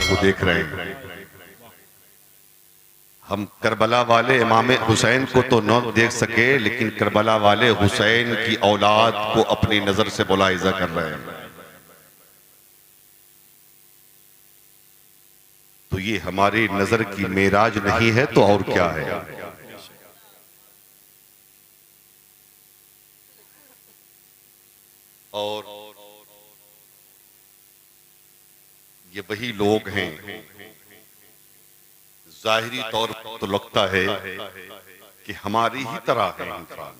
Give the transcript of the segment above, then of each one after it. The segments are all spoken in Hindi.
को देख रहे हैं। हम करबला वाले इमाम हुसैन को तो न देख सके, लेकिन करबला वाले हुसैन की औलाद को अपनी नजर से मुलाहिजा कर रहे हैं। तो ये हमारी नजर की मेराज नहीं है तो और क्या है। और ये वही लोग हैं, जाहिरी तौर पर तो लगता है कि हमारी ही तरह है इंसान,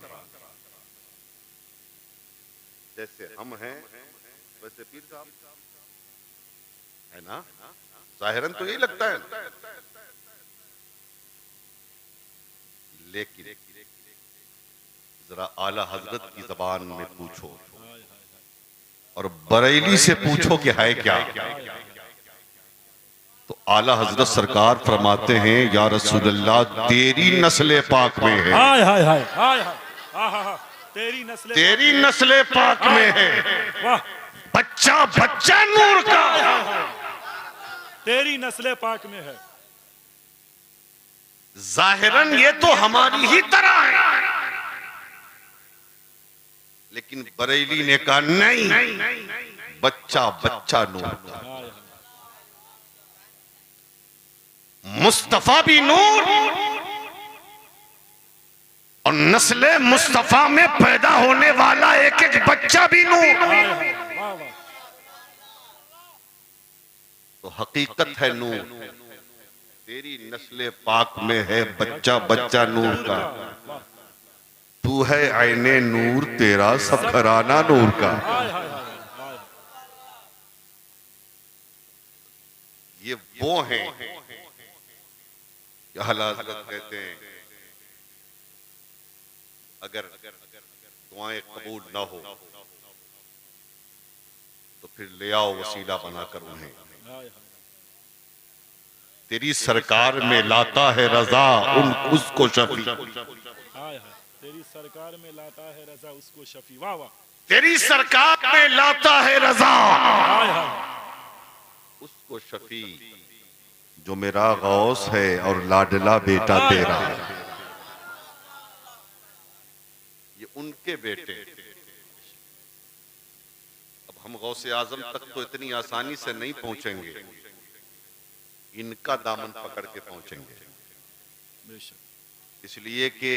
जैसे हम हैं वैसे पीर साहब है ना, जाहिरन तो यही लगता है। लेकिन जरा आला हजरत की जबान में पूछो और बरेली से पूछो कि है क्या, तो आला हजरत सरकार फरमाते हैं, या रसूलल्लाह तेरी नस्ल पाक में है। हाय हाय हाय हाय हाय, तेरी नस्ल पाक में है। वाह, बच्चा बच्चा नूर का, तेरी नस्ल पाक में है। जाहिरन ये तो हमारी ही तरह है, लेकिन बरेली ने कहा नहीं, बच्चा बच्चा नूर का। मुस्तफा भी नूर और नस्ले मुस्तफा में पैदा होने वाला एक एक बच्चा भी नूर। तो हकीकत है नूर, तेरी नस्ले पाक में है बच्चा बच्चा नूर का। तू है आईने नूर, तेरा सब घराना नूर का। ये वो हैं आला हज़रत कहते हैं, अगर दुआएं कबूल ना हो तो फिर ले आओ वसीला बनाकर उन्हें। तेरी सरकार में लाता है रजा उन उसको शफी, तेरी सरकार में लाता है रजा उसको शफी। वाह वाह, तेरी सरकार में लाता है रजा उसको शफी, जो मेरा गौस है और लाडला बेटा तेरा। ये उनके बेटे। अब हम गौसे आजम तक तो इतनी आसानी से नहीं पहुंचेंगे, इनका दामन पकड़ के पहुंचेंगे। इसलिए कि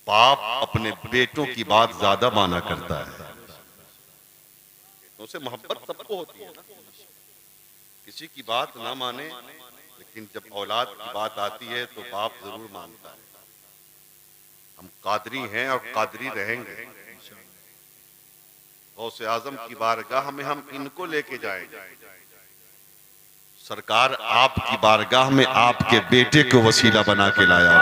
बाप अपने बेटों की बात ज्यादा माना करता है। उनसे मोहब्बत सबको होती है ना, किसी की बात ना माने, लेकिन जब औलाद की बात आती है तो बाप जरूर मानता है। हम कादरी हैं और कादरी रहेंगे। गौसे आजम की बारगाह में हम इनको लेके जाएंगे। सरकार आपकी बारगाह में आपके बेटे को वसीला बना के लाया,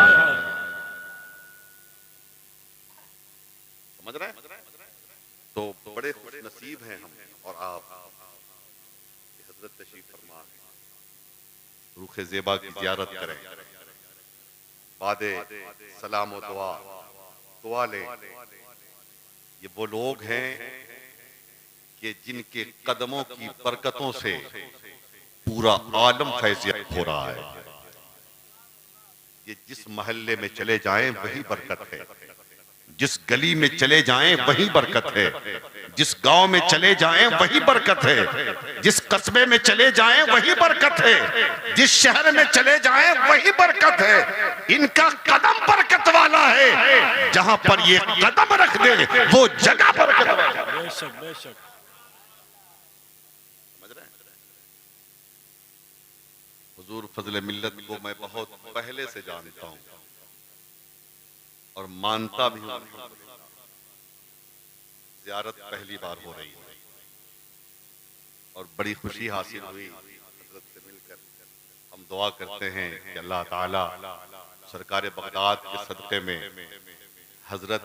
समझ रहे हैं? तो बड़े खुश नसीब हैं हम और आप। हजरत तशरीफ फरमा है, रूखे ज़ेबा की ज़ियारत करें, बादे सलाम और दुआ लें। ये वो लोग हैं कि जिनके कदमों की बरकतों से पूरा आलम फैज़याब हो रहा है। ये जिस मोहल्ले में चले जाएं वही बरकत है, जिस गली में चले जाएं वही बरकत है, जिस गांव में चले जाएं वही बरकत है, जिस कस्बे में चले जाएं वही बरकत है, जिस शहर में चले जाएं वही बरकत है। इनका कदम बरकत वाला है, जहां पर ये कदम रख दे वो जगह बरकत वाला है। बेशक बेशक। समझ रहे हैं? हुजूर फजले मिल्लत को मैं बहुत पहले से जानता हूं और मानता भी हूं। ज़ियारत पहली बार हो रही है और बड़ी खुशी हासिल हुई हज़रत से मिलकर। हम दुआ करते हैं कि अल्लाह ताला सरकार बगदाद के सदक़े में हजरत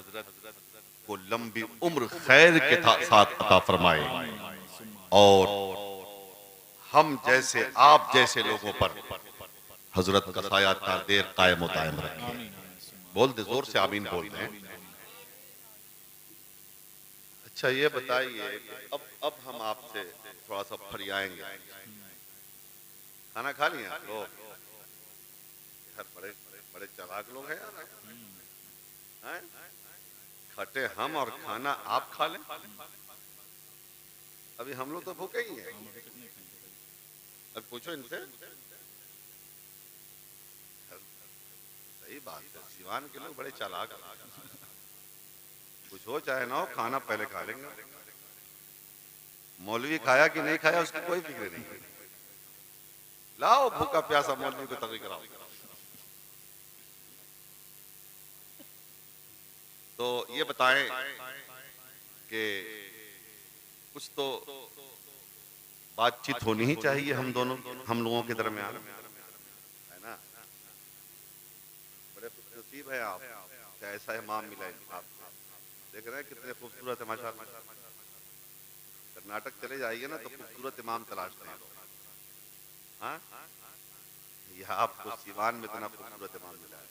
को लंबी उम्र खैर के साथ अता फरमाए और हम जैसे आप जैसे लोगों पर हजरत का साया देर कायम व दायम रखे। बोल दे जोर से आमीन बोल रहे हैं। अच्छा ये बताइए कि अब हम आपसे थोड़ा सा फरियाएंगे। खाना खा लिया आप लोग? यार बड़े बड़े चालाक लोग हैं यार। हैं? खटे हम और खाना आप खा लें। अभी हम लोग तो भूखे ही हैं। अब पूछो इनसे। सही बात है, सिवान के लोग बड़े चालाक हैं। कुछ हो चाहे ना हो, खाना पहले खा लेंगे। मौलवी खाया कि नहीं खाया उसकी कोई फिक्र नहीं। लाओ भूखा प्यासा मौलवी को तकलीफ कराओ। तो ये बताएं कि कुछ तो बातचीत होनी ही चाहिए हम लोगों के दरमियान, है ना। बड़े खुशनसीब है आप, ऐसा इमाम मिला है आपको। देख रहे हैं कितने खूबसूरत है माशाअल्लाह। कर्नाटक चले जाइए ना तो खूबसूरत इमाम तलाशते हैं लोग। हाँ, ये आपको सिवान में इतना खूबसूरत इमाम मिला है।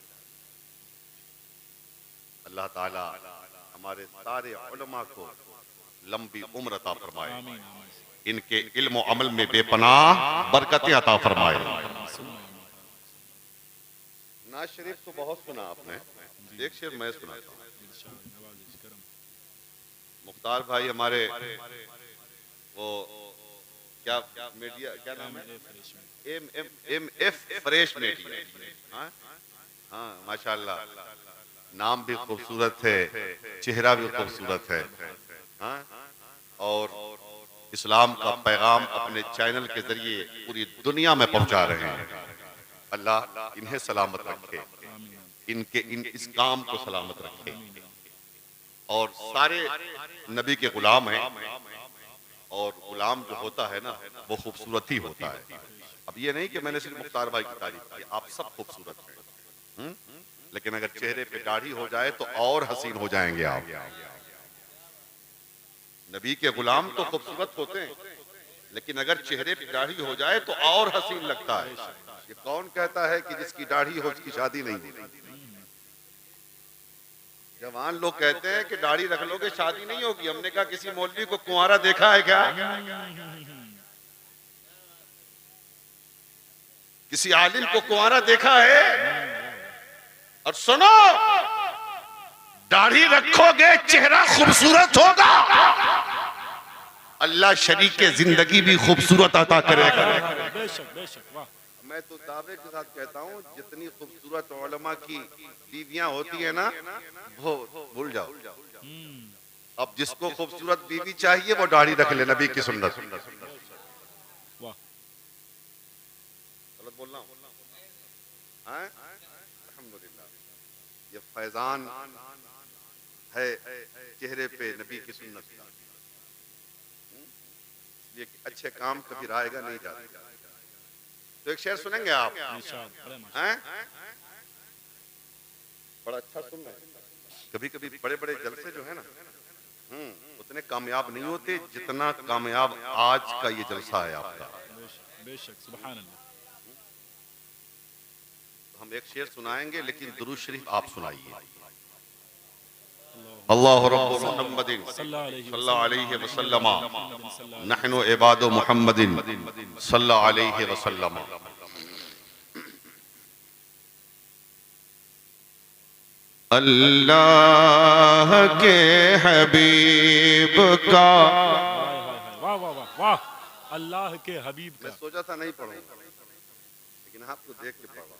अल्लाह ताला हमारे सारे उलमा को लंबी उम्र अता फरमाए, इनके इल्म और अमल में बेपनाह बरकतें अता फरमाए। नाज शरीफ तो बहुत सुना आपने, एक शेर मैं सुनाता हूँ। मुख्तार भाई हमारे वो क्या मीडिया, क्या नाम है, MF फ्रेश मीडिया। हाँ हाँ माशाल्लाह, नाम भी खूबसूरत है, चेहरा भी खूबसूरत है। हाँ, और इस्लाम का पैगाम अपने चैनल के जरिए पूरी दुनिया में पहुंचा रहे हैं। अल्लाह इन्हें सलामत रखे, इनके इस काम को सलामत रखे। और सारे नबी के गुलाम हैं, और गुलाम जो होता है ना वो खूबसूरत ही होता है। अब ये नहीं कि मैंने सिर्फ मुख्तार भाई की तारीफ की, आप सब खूबसूरत हैं। लेकिन अगर चेहरे पे दाढ़ी हो जाए तो और हसीन हो जाएंगे आप। नबी के गुलाम तो खूबसूरत होते हैं, लेकिन अगर चेहरे पे दाढ़ी हो जाए तो और हसीन लगता है। ये कौन कहता है कि जिसकी दाढ़ी हो उसकी शादी नहीं होती? जवान लोग कहते हैं कि दाढ़ी रख लोगे शादी नहीं होगी। हमने कहा किसी मौलवी को कुंवारा देखा है क्या? किसी आलिम को कुंवारा देखा है? और सुनो, दाढ़ी रखोगे चेहरा खूबसूरत होगा, अल्लाह शरीके जिंदगी भी खूबसूरत अता करेगा। बेशक बेशक, वाह। मैं तो दावे के साथ कहता हूँ जितनी खूबसूरत उलमा की बीवियां होती है ना वो भूल जाओ। अब जिसको खूबसूरत बीवी चाहिए वो दाढ़ी रख ले, नबी की सुन्नत। वाह, गलत बोल रहा हूँ? अल्हम्दुलिल्लाह, ये फैजान है चेहरे पे नबी की सुन्नत का। ये अच्छे काम कभी रायगा नहीं जाता। तो एक शेर सुनेंगे आप? हैं? बड़ा अच्छा सुन रहे हैं। कभी कभी बड़े बड़े जलसे जो है ना उतने कामयाब नहीं होते जितना कामयाब आज का ये जलसा है आपका। बेशक, सुभान अल्लाह। हम एक शेर सुनाएंगे लेकिन दुरूद शरीफ आप सुनाइए। अल्लाह रब्बुल मुहम्मदिन सल्लल्लाहु अलैहि वसल्लम नहनु इबादु मुहम्मदिन सल्लल्लाहु अलैहि वसल्लम। अल्लाह के हबीब का, वाह वाह वाह वाह, अल्लाह के हबीब का। मैं सोचा था नहीं पढ़ूंगा लेकिन आपको देख के पढ़ा,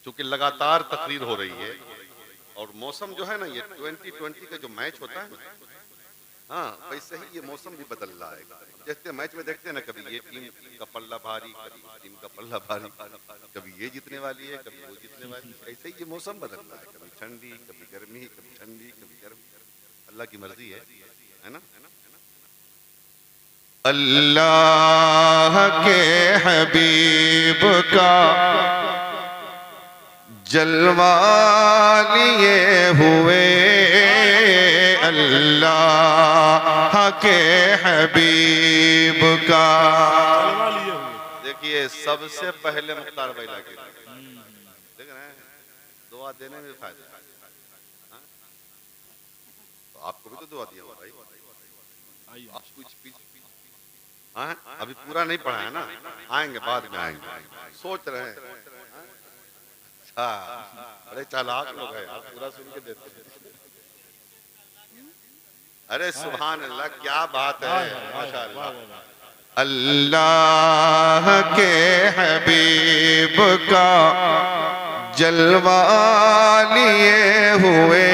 क्योंकि लगातार तकरीर हो रही है और मौसम जो है ना ये 2020 का जो मैच होता है ना, हाँ वैसे ही ये मौसम भी बदल रहा है। जैसे मैच में देखते हैं ना, कभी ये टीम का पल्ला भारी, कभी टीम का पल्ला भारी, कभी ये जीतने वाली है कभी वो जीतने वाली है। ऐसे ही ये मौसम बदल रहा है, कभी ठंडी कभी गर्मी, कभी ठंडी कभी गर्मी। अल्लाह की मर्जी है ना। अल्लाह के हबीब का जलवा लिए हुए, अल्लाह के हबीब का। देखिए सबसे पहले मुख्तार भाई लाके देख रहे हैं, दुआ देने में फायदा है। तो आपको भी तो दुआ दिया हुआ भाई। आइए आप कुछ हाँ, अभी पूरा नहीं पढ़ा है ना, आएंगे बाद में आएंगे, सोच रहे हैं। अच्छा, बड़े चालाक लोग हैं, आप पूरा सुन के देते हैं। अरे सुभान अल्लाह, क्या बात है, माशाअल्लाह। अल्लाह के हबीब का जलवा लिए हुए,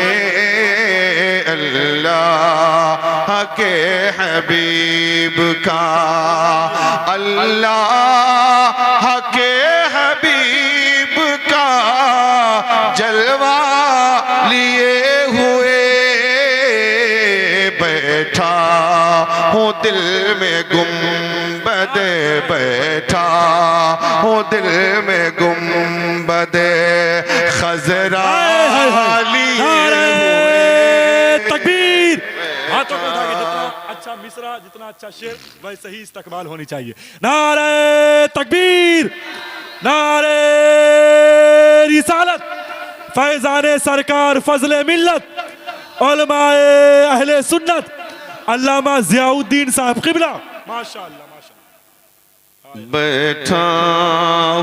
अल्लाह के हबीब का, अल्लाह के हबीब का जलवा लिए हुए, बैठा हूँ दिल में गुंबद, बैठा हूँ दिल में गुंबद खजरा लिए हुए। तकबीर। हाथों को उठा के, जितना अच्छा मिसरा, जितना अच्छा शेर, वैसे ही इस्तकबाल होनी चाहिए। नारे तकबीर, नारे रिसालत, फैजाने सरकार, फजले मिल्लत, उलमाए अहले सुन्नत, अल्लामा ज़ियाउद्दीन साहब क़िबला, माशाअल्लाह माशाअल्लाह। बैठा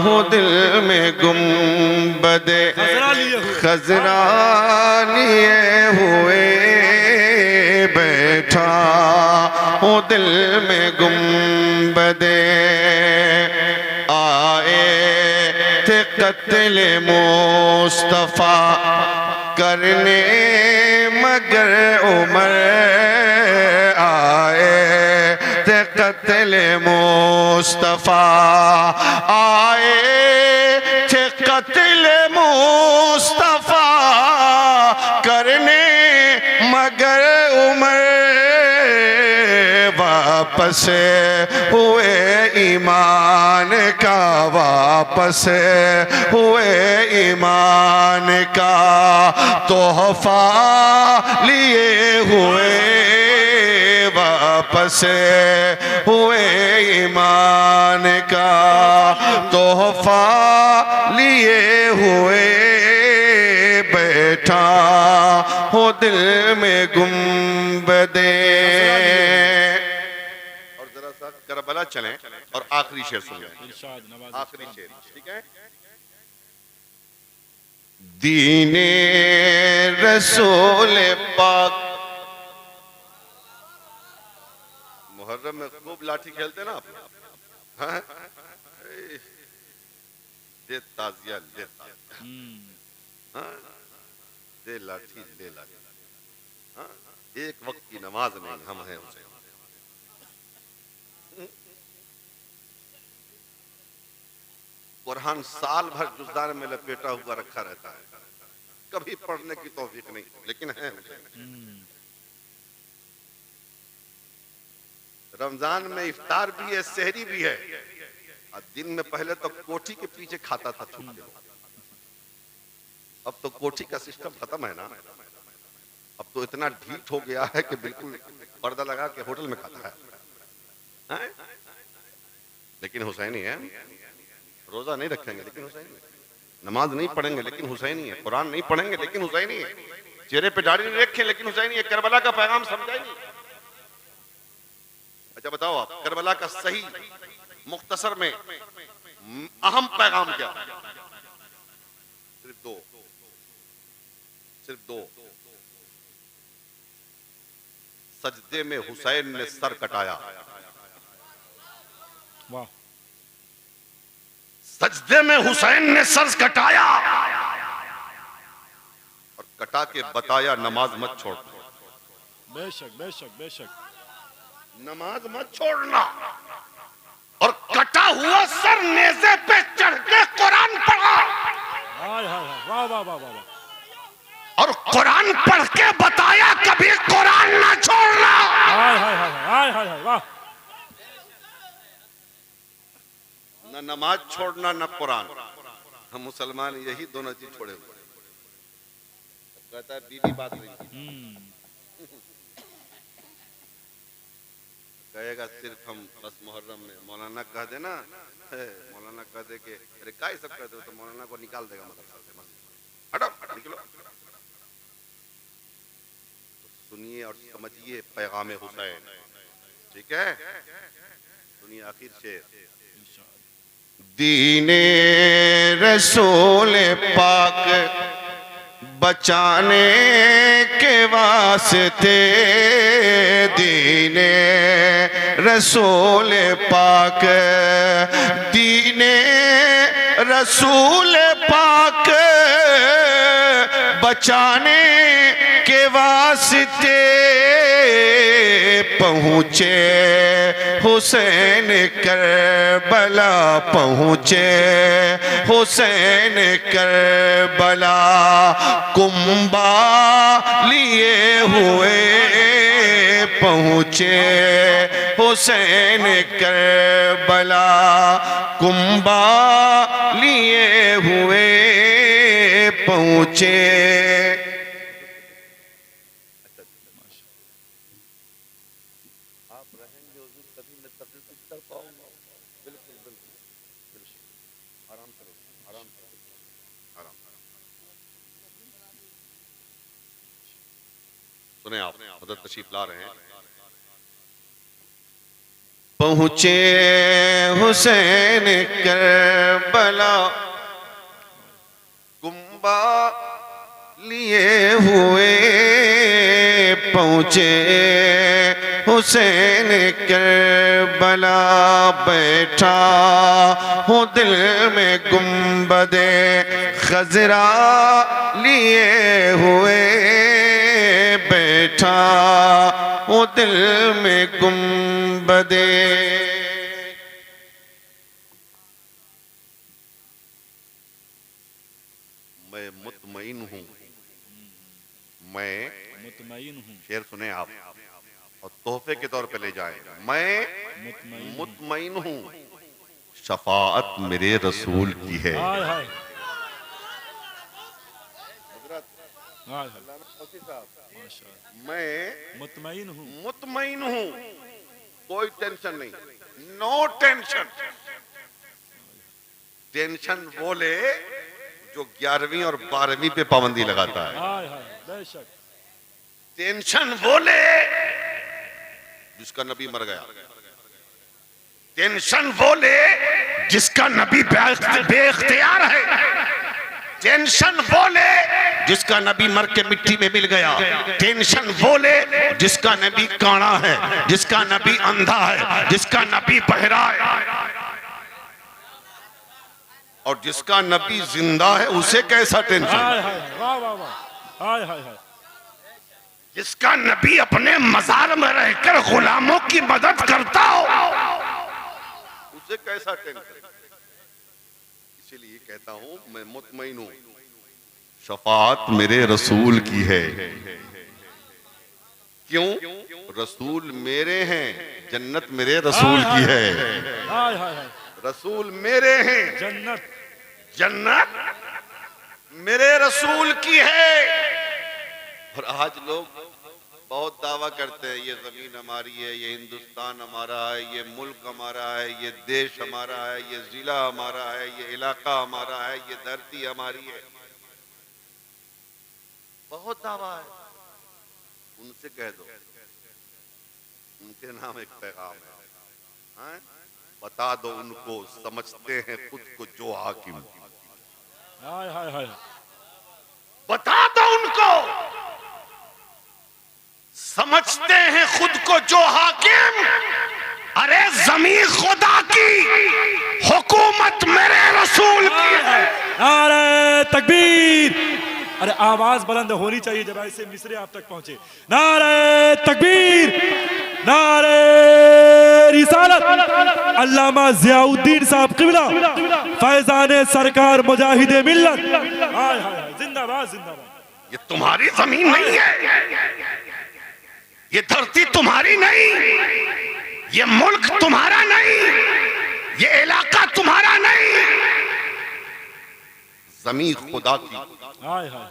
हूँ दिल में गुंबद खजरा लिए हुए, बैठा हूँ दिल में गुंबद, आए थे कत्ल मुस्तफा करने मगर उमर, आए थे कत्ल मुस्तफा, आए थे कत्ल मुस्तफा करने मगर उमर, वापस हुए ईमान का, वापस हुए ईमान का तोहफा लिए हुए, वापस हुए ईमान का तोहफा लिए हुए, बैठा हो दिल में गुंबदे। और जरा सा करबला चलें और आखिरी शेर सुनिए, आखिरी शेर, ठीक है। दीने रसूल पाक, मुहर्रम में खूब लाठी खेलते ना आप, हाँ? दे ताजिया ले ताजिया, हाँ? दे लाठी ले लाठी, हाँ? एक वक्त की नमाज नहीं, हम हैं उसे। कुरान साल भर जुज़दार में लपेटा हुआ रखा रहता है, कभी पढ़ने की तौफीक नहीं, लेकिन है उसे। रमजान में इफ्तार भी है, सहरी भी है, और दिन में पहले तो कोठी के पीछे खाता था छुप के, अब तो कोठी का सिस्टम खत्म है ना, अब तो इतना ढीठ हो गया है कि बिल्कुल पर्दा लगा के होटल में खाता है? लेकिन हुसैनी है, रोजा नहीं रखेंगे लेकिन हुसैनी है, नमाज नहीं पढ़ेंगे लेकिन हुसैनी है, कुरान नहीं पढ़ेंगे लेकिन हुसैनी है, चेहरे पे दाढ़ी नहीं रखे लेकिन हुसैनी है, करबला का पैगाम समझा ही नहीं। अच्छा बताओ आप, करबला का सही मुख्तसर में अहम पैगाम क्या? सिर्फ दो, सिर्फ दो। सजदे में हुसैन ने सर कटाया, वाह, सजदे में हुसैन ने सर कटाया और कटा के बताया नमाज मत छोड़। बेशक बेशक बेशक, नमाज मत छोड़ना, और कटा हुआ सर नेज़े पे चढ़ के कुरान पढ़ा, हाय हाय, वाह वाह वाह वाह, और कुरान पढ़ के बताया कभी कुरान ना छोड़ना। हाय हाय हाय हाय हाय हाय, वाह। न नमाज छोड़ना न कुरान, हम मुसलमान यही दोनों चीज छोड़े हुए। कहता है बीवी बात नहीं, कहेगा सिर्फ हम बस मुहर्रम में मौलाना कह देना, मौलाना कह दे के अरे क्या सब कहते हो, तो मौलाना को निकाल देगा मदरसा से, हटो निकलो। सुनिए और समझिए पैगाम हुसैन, ठीक है? सुनिए आखिर शेर। दीने रसूल पाक बचाने के वास्ते, दीने रसूल पाक, दीने रसूल पाक बचाने के वास्ते पहुँचे हुसैन करबला, पहुँचे हुसैन करबला, कुंबा लिए हुए पहुँचे हुसैन करबला, कुंबा लिए हुए पहुँचे। आप रहेंगे हुजूर तभी मैं तकलीफ कर पाऊंगा। बिल्कुल बिल्कुल बिल्कुल, आराम करो, आराम करो, आराम। सुने आप, मदद तशरीफ ला रहे हैं। पहुँचे हुसैन करबला, कुंबा लिए हुए पहुँचे हुसैन करबला, बैठा हूँ दिल में गुंबदे खजरा लिए हुए, बैठा हूँ दिल में गुंबदे। मैं मुतमईन हूँ, मैं मुतमईन हूँ। शेर सुने आप और तोहफे के तौर पे ले जाएं। मैं मुतमईन हूँ, शफाअत मेरे रसूल की है। हाय हाय हाय हाय, मैं मुतमईन हूँ, मुतमईन हूँ, कोई टेंशन नहीं, नो टेंशन। टेंशन बोले जो 11वीं और 12वीं पे पाबंदी लगाता है। हाय हाय, बेशक। टेंशन बोले जिसका नबी मर गया, टेंशन बोले जिसका नबी बेख्तियार है, टेंशन बोले जिसका नबी मर के मिट्टी में मिल गया, टेंशन बोले जिसका नबी काना है, जिसका नबी अंधा है, जिसका नबी बहरा है, और जिसका नबी जिंदा है उसे कैसा टेंशन? हाय हाय, वाह वाह वाह, हाय हाय हाय। जिसका नबी अपने मजार में रहकर गुलामों की मदद करता हो उसे कैसा टेंशन? इसीलिए कहता हूं मैं मुतमईन हूं, शफाअत मेरे रसूल की है। क्यों? रसूल मेरे हैं, जन्नत मेरे रसूल की है। हाय हाय हाय, रसूल मेरे हैं, जन्नत जन्नत मेरे रसूल की है। और आज लोग बहुत दावा करते हैं ये जमीन हमारी है, ये हिंदुस्तान हमारा है, ये मुल्क हमारा है, ये देश हमारा है, ये जिला हमारा है, ये इलाका हमारा है, ये धरती हमारी है। बहुत दावा है। उनसे कह दो, उनके नाम एक पैगाम है, बता दो उनको समझते हैं खुद को जो हाकिम। हाय हाय हाय, बता दो उनको समझते हैं खुद को जो हाकिम। अरे जमीन खुदा की, हुकूमत मेरे रसूल की है। नारे तकबीर। अरे आवाज बुलंद होनी चाहिए जब ऐसे मिसरे आप तक पहुंचे। नारे तकबीर, नारे रिसालत। अल्लामा जियाउद्दीन साहब क़िबला, फैजाने सरकार मुजाहिदे मिल्लत। हाय हाय, जिंदाबाद जिंदाबाद। ये तुम्हारी जमीन नहीं है, ये धरती तुम्हारी नहीं, ये मुल्क तुम्हारा नहीं, ये इलाका तुम्हारा नहीं, जमीन खुदा की। हाय हाय,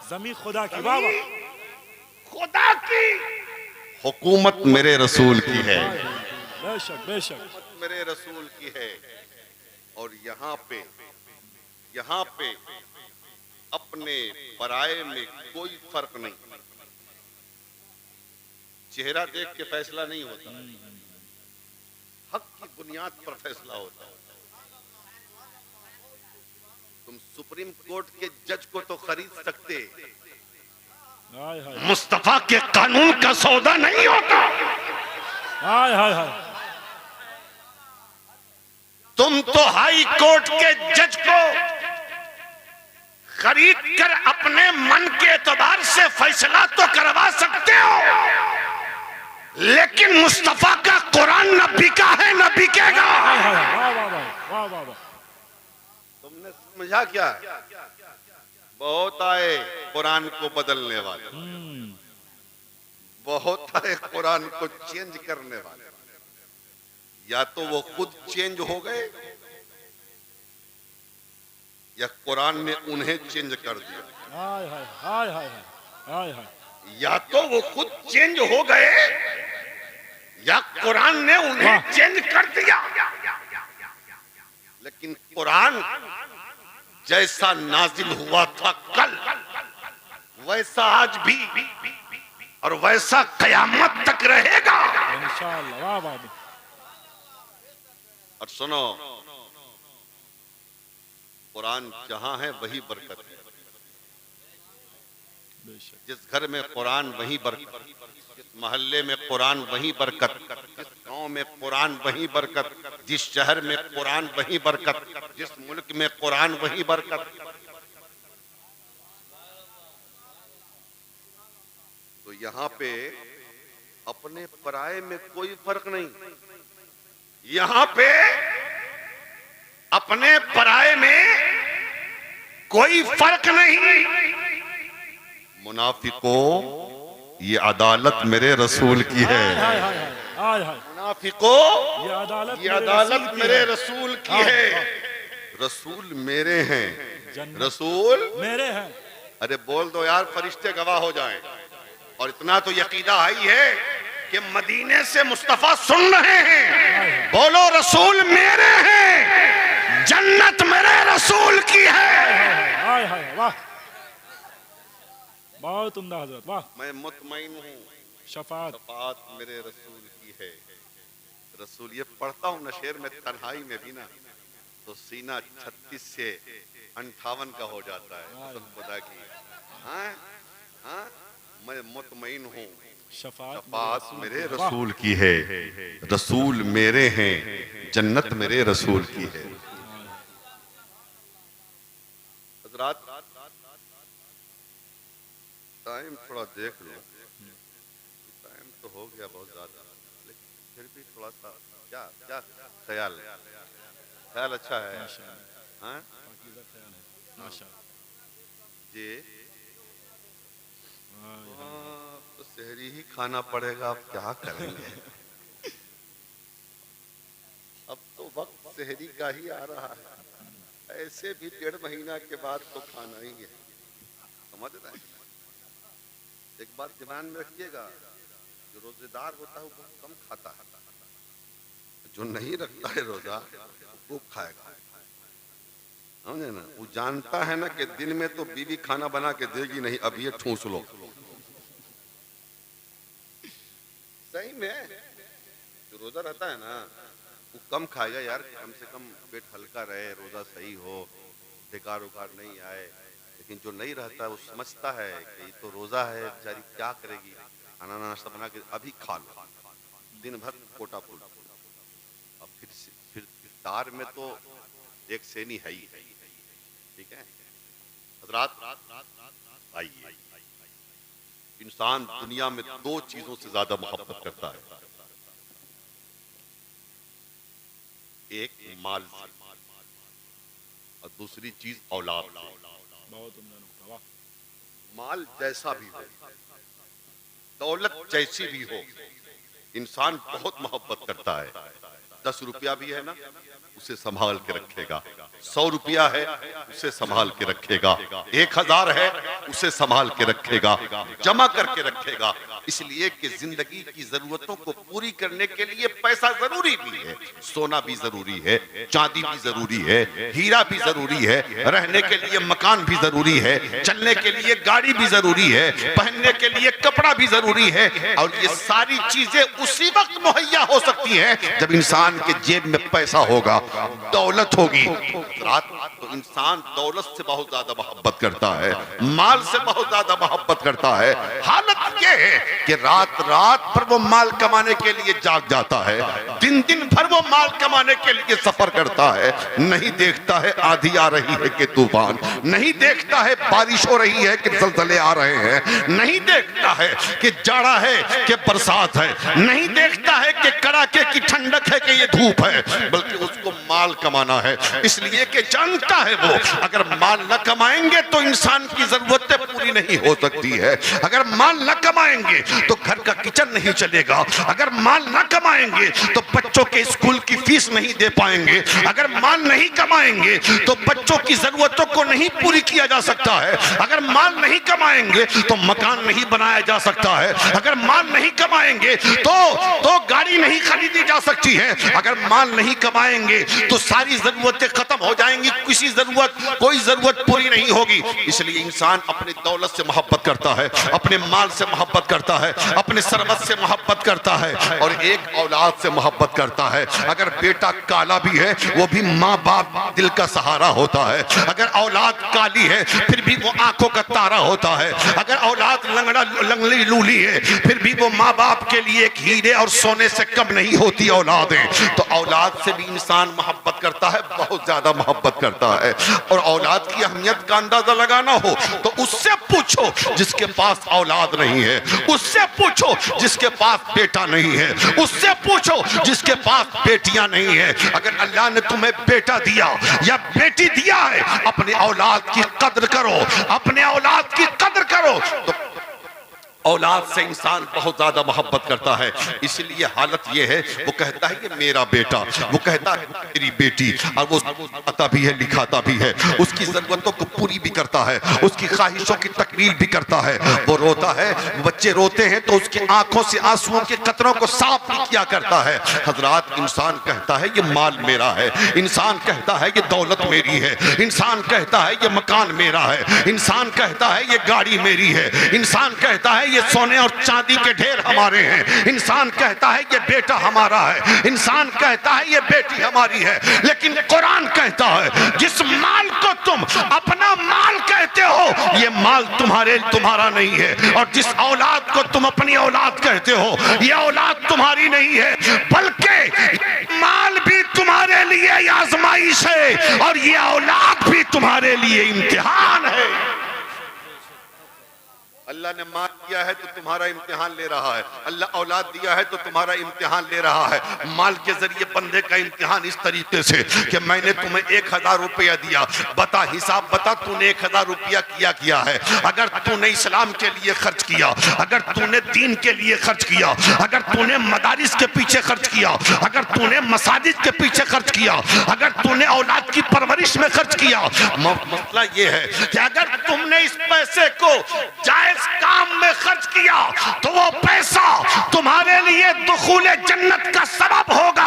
जमीन खुदा की, वाह वाह, खुदा की, हुकूमत मेरे रसूल की है। बेशक बेशक, मेरे रसूल की है। और यहाँ पे अपने पराये में कोई फर्क नहीं। चेहरा देख के फैसला नहीं होता, हक की बुनियाद पर फैसला होता है। तुम सुप्रीम कोर्ट के जज को तो खरीद सकते, हाय हाय मुस्तफा के कानून का सौदा नहीं होता। हाय हाय हाय। तुम तो हाई कोर्ट के जज को खरीद कर अपने मन के एतबार से फैसला तो करवा सकते हो, लेकिन मुस्तफा का कुरान न बिका है न बिकेगा। वाह वाह वाह वाह वाह। तुमने समझा क्या? बहुत आए कुरान को बदलने वाले, बहुत आए कुरान को चेंज करने वाले। या तो वो खुद चेंज हो गए या कुरान ने उन्हें चेंज कर दिया। हाय हाय हाय हाय हाय हाय। या तो वो खुद चेंज हो गए या कुरान ने उन्हें चेंज कर दिया। लेकिन कुरान जैसा नाजिल हुआ था कल, वैसा आज भी और वैसा कयामत तक रहेगा इंशाअल्लाह। वाह वाह। और सुनो, कुरान जहां है वही बरकत है। जिस घर में कुरान वही बरकत, जिस मोहल्ले में कुरान वही बरकत, जिस गांव में कुरान वही बरकत, जिस शहर में कुरान वही बरकत, जिस मुल्क में कुरान वही बरकत। तो यहाँ पे अपने पराये में कोई फर्क नहीं। यहाँ पे अपने पराये में कोई फर्क नहीं। मुनाफिकों, ये अदालत मेरे रसूल की है। हाय हाय हाय हाय। मुनाफिकों, ये ये अदालत मेरे रसूल की है। रसूल मेरे हैं, रसूल मेरे हैं। अरे बोल दो यार, फरिश्ते गवाह हो जाएं। और इतना तो यकीदा आई है कि मदीने से मुस्तफा सुन रहे हैं। बोलो, रसूल मेरे हैं, जन्नत मेरे रसूल की है। हाय हाय वाह, बहुत उम्दा हजरत। वाह। मैं मुतमईन हूँ, शफात शफात मेरे रसूल की है। रसूल ये पढ़ता हूँ ना शेर में, तन्हाई में भी ना, तो सीना 36 से 58 का हो जाता है कसम खुदा की। हाँ हाँ, मैं मुतमईन हूँ, शफात मेरे रसूल की है। रसूल मेरे हैं, जन्नत मेरे रसूल की है। हज़रात, टाइम थोड़ा देख लो, टाइम तो हो गया बहुत ज्यादा, लेकिन फिर भी थोड़ा सा क्या क्या ख्याल ख्याल अच्छा है। हाँ जी, तो सहरी ही खाना पड़ेगा, अब क्या करेंगे। अब तो वक्त सहरी का ही आ रहा है, ऐसे भी 1.5 महीना के बाद तो खाना ही है, समझ रहे हैं। एक बात ध्यान में रखिएगा, जो रोजेदार होता है वो बहुत कम खाता है, जो नहीं रखता है रोजा वो खूब खाएगा, समझे ना। वो जानता है ना कि दिन में तो बीवी खाना बना के देगी नहीं, अब ये ठूस लो। सही में जो रोजा रहता है ना वो कम खाएगा यार, कम से कम पेट हल्का रहे, रोजा सही हो, बेकार उकार नहीं आए। लेकिन जो नहीं रहता है वो समझता है कि ये तो रोजा है, बेचारी क्या करेगी, खाना नाश्ता बना के अभी खा लो, दिन भर कोटा फूल। अब फिर इफ्तार में तो एक सेनी है ही, ठीक है। हज़रात आइए, इंसान दुनिया में 2 चीजों से ज्यादा मोहब्बत करता है, एक माल से और दूसरी चीज औलाद से। बहुत उम्दा नुक्ता। वाह। माल जैसा भी हो, दौलत जैसी भी हो, इंसान बहुत मोहब्बत करता है। 10 रुपया भी है ना उसे संभाल के रखेगा। 100 रुपया है उसे संभाल के रखेगा, 1000 है उसे संभाल के रखेगा, जमा करके रखेगा। इसलिए कि जिंदगी की जरूरतों को पूरी करने के लिए पैसा जरूरी भी है, सोना भी जरूरी है, चांदी भी जरूरी है, हीरा भी जरूरी है, रहने के लिए मकान भी जरूरी है, चलने के लिए गाड़ी भी जरूरी है, पहनने के लिए कपड़ा भी जरूरी है। और ये सारी चीजें उसी वक्त मुहैया हो सकती हैं जब इंसान के जेब में पैसा होगा, दौलत होगी। रात तो इंसान दौलत से बहुत ज्यादा मोहब्बत करता है, माल से बहुत ज्यादा मोहब्बत करता है। हालत ये है कि रात रात भर वो माल कमाने के लिए जाग जाता है, दिन दिन भर वो माल कमाने के लिए सफर करता है। नहीं देखता है आंधी आ रही है कि तूफान, नहीं देखता है बारिश हो रही है कि ज़लज़ले आ रहे हैं, नहीं देखता है कि जाड़ा है कि बरसात है, नहीं देखता है कि कड़ाके की ठंडक है कि ये धूप है, बल्कि उसको माल कमाना है। इसलिए कि जानता है वो अगर माल न कमाएंगे तो इंसान की जरूरतें पूरी नहीं हो सकती है, अगर माल न कमाएंगे तो घर का किचन नहीं चलेगा, अगर माल न कमाएंगे तो बच्चों के स्कूल की फीस नहीं दे पाएंगे, अगर माल नहीं कमाएंगे तो बच्चों की जरूरतों को नहीं पूरी किया जा सकता है, अगर माल नहीं कमाएंगे तो मकान नहीं बनाया जा सकता है, अगर माल नहीं कमाएंगे तो गाड़ी नहीं खरीदी जा सकती है, अगर माल नहीं कमाएंगे तो सारी जरूरतें खत्म हो जाएंगी, कोई जरूरत पूरी नहीं होगी। इसलिए इंसान अपनी दौलत से मोहब्बत करता है, अपने माल से मोहब्बत करता है, अपने सरवत से मोहब्बत करता है और एक औलाद से मोहब्बत करता है। अगर बेटा काला भी है वो भी माँ बाप दिल का सहारा होता है, अगर औलाद काली है फिर भी वो आंखों का तारा होता है, अगर औलाद लंगड़ी लूली है फिर भी वो माँ बाप के लिए एक हीरे और सोने से कम नहीं होती औलाद है। तो औलाद से भी इंसान मोहब्बत करता है, बहुत ज्यादा मोहब्बत करता है। और औलाद की अहमियत का अंदाजा लगाना हो तो उससे पूछो जिसके पास औलाद नहीं है, उससे पूछो जिसके पास बेटा नहीं है, उससे पूछो जिसके पास बेटियां नहीं है। अगर अल्लाह ने तुम्हें बेटा दिया या बेटी दिया है, अपने औलाद की कद्र करो, अपने औलाद की कद्र करो। तो औलाद से इंसान बहुत ज्यादा मोहब्बत करता है। इसलिए हालत यह है, वो कहता है ये मेरा बेटा, वो कहता है मेरी बेटी, और वो आता भी है, लिखाता भी है, उसकी जरूरतों को पूरी भी करता है, उसकी ख्वाहिशों की तकमील भी करता है। वो रोता है, बच्चे रोते हैं तो उसकी आंखों से आंसुओं के कतरों को साफ भी किया करता है। हजरात, इंसान कहता है ये माल मेरा है, इंसान कहता है ये दौलत मेरी है, इंसान कहता है ये मकान मेरा है, इंसान कहता है ये गाड़ी मेरी है, इंसान कहता है ये सोने और चांदी के ढेर हमारे हैं, इंसान कहता है ये बेटा हमारा है, इंसान कहता है ये बेटी हमारी है। लेकिन कुरान कहता है जिस माल को तुम अपना माल कहते हो ये माल तुम्हारा नहीं है, और जिस औलाद को तुम अपनी औलाद कहते हो ये औलाद तुम्हारी नहीं है, बल्कि माल भी तुम्हारे लिए आजमाइश है और ये औलाद भी तुम्हारे लिए इम्तिहान है। अल्लाह ने माल दिया है तो तुम्हारा इम्तिहान ले रहा है, अल्लाह औलाद दिया है तो तुम्हारा इम्तिहान ले रहा है। माल के जरिए बंदे का इम्तिहान इस तरीके से कि मैंने तुम्हें 1000 रुपया दिया, बता हिसाब बता तूने 1000 रुपया किया है। अगर तूने इस्लाम के लिए खर्च किया, अगर तूने दीन के लिए खर्च किया, अगर तूने मदारिस के पीछे खर्च किया, अगर तूने मसाजिद के पीछे खर्च किया, अगर तूने औलाद की परवरिश में खर्च किया, मसला ये है कि अगर तुमने इस पैसे को जायज काम में खर्च किया तो वो पैसा तुम्हारे लिए दुखूले जन्नत का सबब होगा।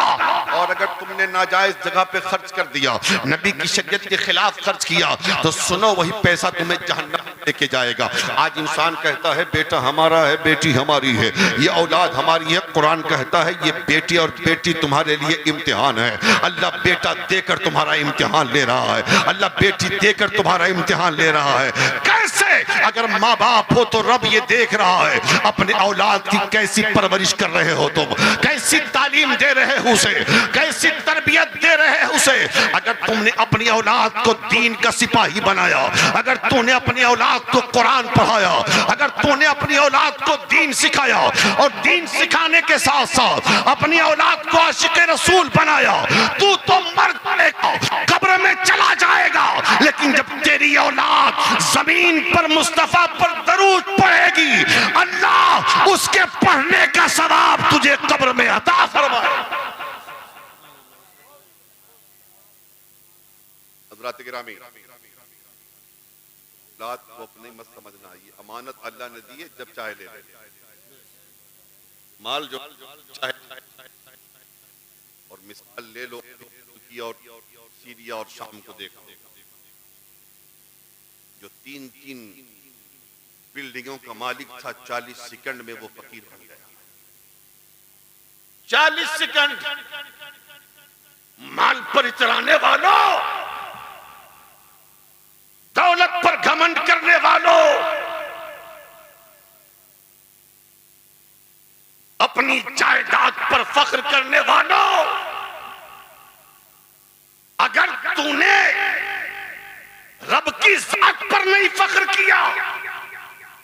और अगर तुमने नाजायज जगह पे खर्च कर दिया, नबी की शरीयत के खिलाफ खर्च किया, तो सुनो वही पैसा तुम्हें जहन्नम लेके जाएगा। आज इंसान कहता है बेटा हमारा है, बेटी हमारी है, ये औलाद हमारी है। कुरान कहता है ये बेटी और बेटी तुम्हारे लिए इम्तिहान है। अल्लाह बेटा देकर तुम्हारा इम्तिहान ले रहा है, अल्लाह बेटी देकर तुम्हारा इम्तिहान ले रहा है। कैसे? अगर माँ बाप हो तो रब ये देख रहा है अपने औलाद की कैसी परवरिश कर रहे हो तुम, कैसी तालीम दे रहे हो उसे, कैसी तरबियत दे रहे हो उसे। अगर तुमने अपनी औलाद को दीन का सिपाही बनाया, अगर तूने अपनी औलाद को कुरान पढ़ाया, अगर तूने अपनी औलाद को दीन सिखाया और दीन सिखाने के साथ साथ अपनी औलाद को आशिक रसूल बनाया, तू तो मर जाएगा, कब्र में चला जाएगा। लेकिन जब तेरी औलाद जमीन पर मुस्तफा पर दरूद पढ़ेगी, अल्लाह उसके पढ़ने का सवाब तुझे कब्र में अता फरमाए। हज़रात गिरामी, औलाद को अपनी मत समझना, ये अमानत अल्लाह ने दी है, जब चाहे ले ले। माल जो चाहे, और मिसाल ले लो तुर्की और सीरिया और शाम को देखो, जो 3-3 बिल्डिंगों का मालिक था, 40 सेकंड में वो फकीर बन गया। 40 सेकंड। माल पर इतराने वालों, दौलत पर घमंड करने वालों, अपनी जायदाद पर फख्र करने वालों, अगर तूने रब की जात पर नहीं फख्र किया,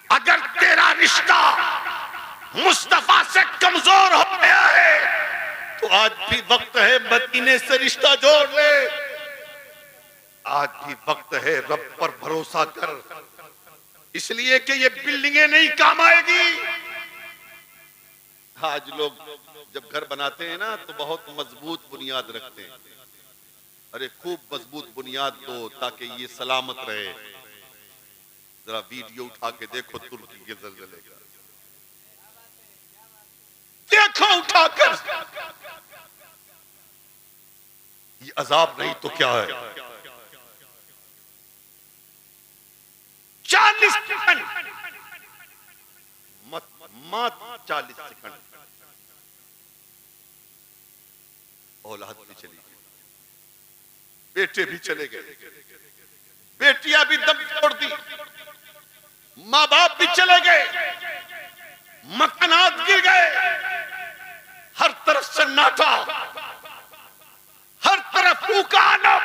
अगर तेरा रिश्ता मुस्तफा से कमजोर हो गया है, तो आज भी वक्त है मदीने से रिश्ता जोड़ ले। आज भी वक्त है, रब पर भरोसा कर, इसलिए कि ये बिल्डिंगें नहीं काम आएगी। आज लोग जब घर बनाते हैं ना, तो बहुत मजबूत बुनियाद रखते हैं। अरे खूब मजबूत बुनियाद दो ताकि ये सलामत रहे। जरा वीडियो उठा के देखो तुर्की के ज़लज़ले का, देखो उठाकर, ये अजाब नहीं तो क्या है। 40 सेकंड, मत 40 सेकंड, औलाद भी चली गई, बेटे भी चले गए, बेटियां भी दम तोड़ दी, माँ बाप भी चले गए, मकानात गिर गए, हर तरफ सन्नाटा, हर तरफ फूका आलम।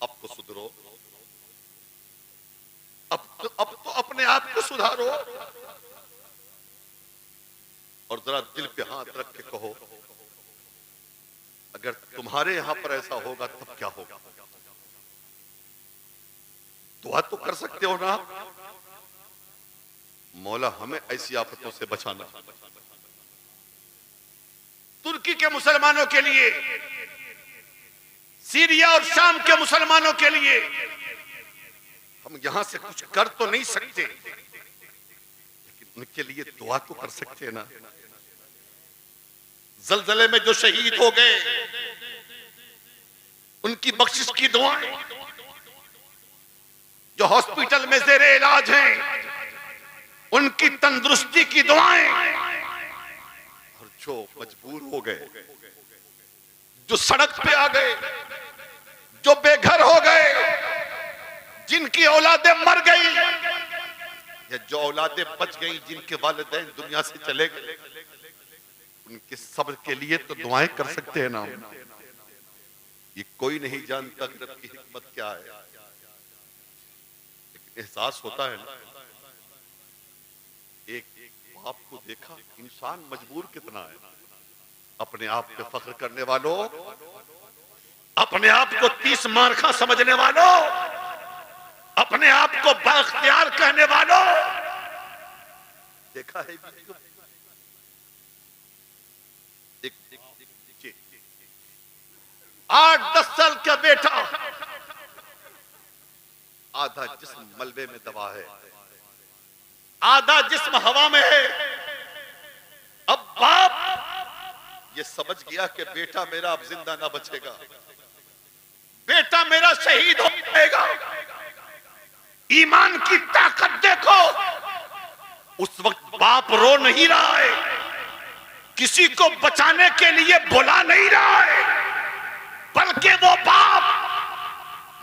अब तो सुधरो, अब तो अपने आप को सुधारो, और जरा दिल पे हाथ रख के कहो, अगर तुम्हारे यहां पर ऐसा होगा तब क्या होगा। दुआ तो कर सकते हो ना, मौला हमें ऐसी आफतों से बचाना। तुर्की के मुसलमानों के लिए, सीरिया और शाम के मुसलमानों के लिए हम यहां से कुछ कर तो नहीं सकते, लेकिन उनके लिए दुआ तो कर सकते हैं ना। ज़लज़ले में जो शहीद हो गए, उनकी बख्शिश की दुआएं, जो हॉस्पिटल में ज़ेरे इलाज हैं, उनकी तंदुरुस्ती की दुआएं, और जो मजबूर हो गए, जो सड़क पे आ गए, जो बेघर हो गए, जिनकी औलादें मर गई, या जो औलादें बच गई, जिनके वालिदैन दुनिया से चले गए, उनके सब्र के लिए तो दुआएं कर सकते हैं ना। ये कोई नहीं जानता रब की हिकमत क्या है, लेकिन एहसास होता है ना। एक बाप को देखा, इंसान मजबूर कितना है। अपने आप पे फख्र करने वालों, अपने आप को 30 मार्खा समझने वालों, अपने आप को बाख्तियार कहने वालों, देखा है एक 8-10 साल का बेटा, आधा जिस्म मलबे में दबा है, आधा जिस्म हवा में है। अब बाप ये समझ गया कि बेटा मेरा अब जिंदा ना बचेगा, बेटा मेरा शहीद हो जाएगा। ईमान की ताकत देखो, उस वक्त बाप रो नहीं रहा है, किसी को बचाने के लिए बुला नहीं रहा है, बल्कि वो बाप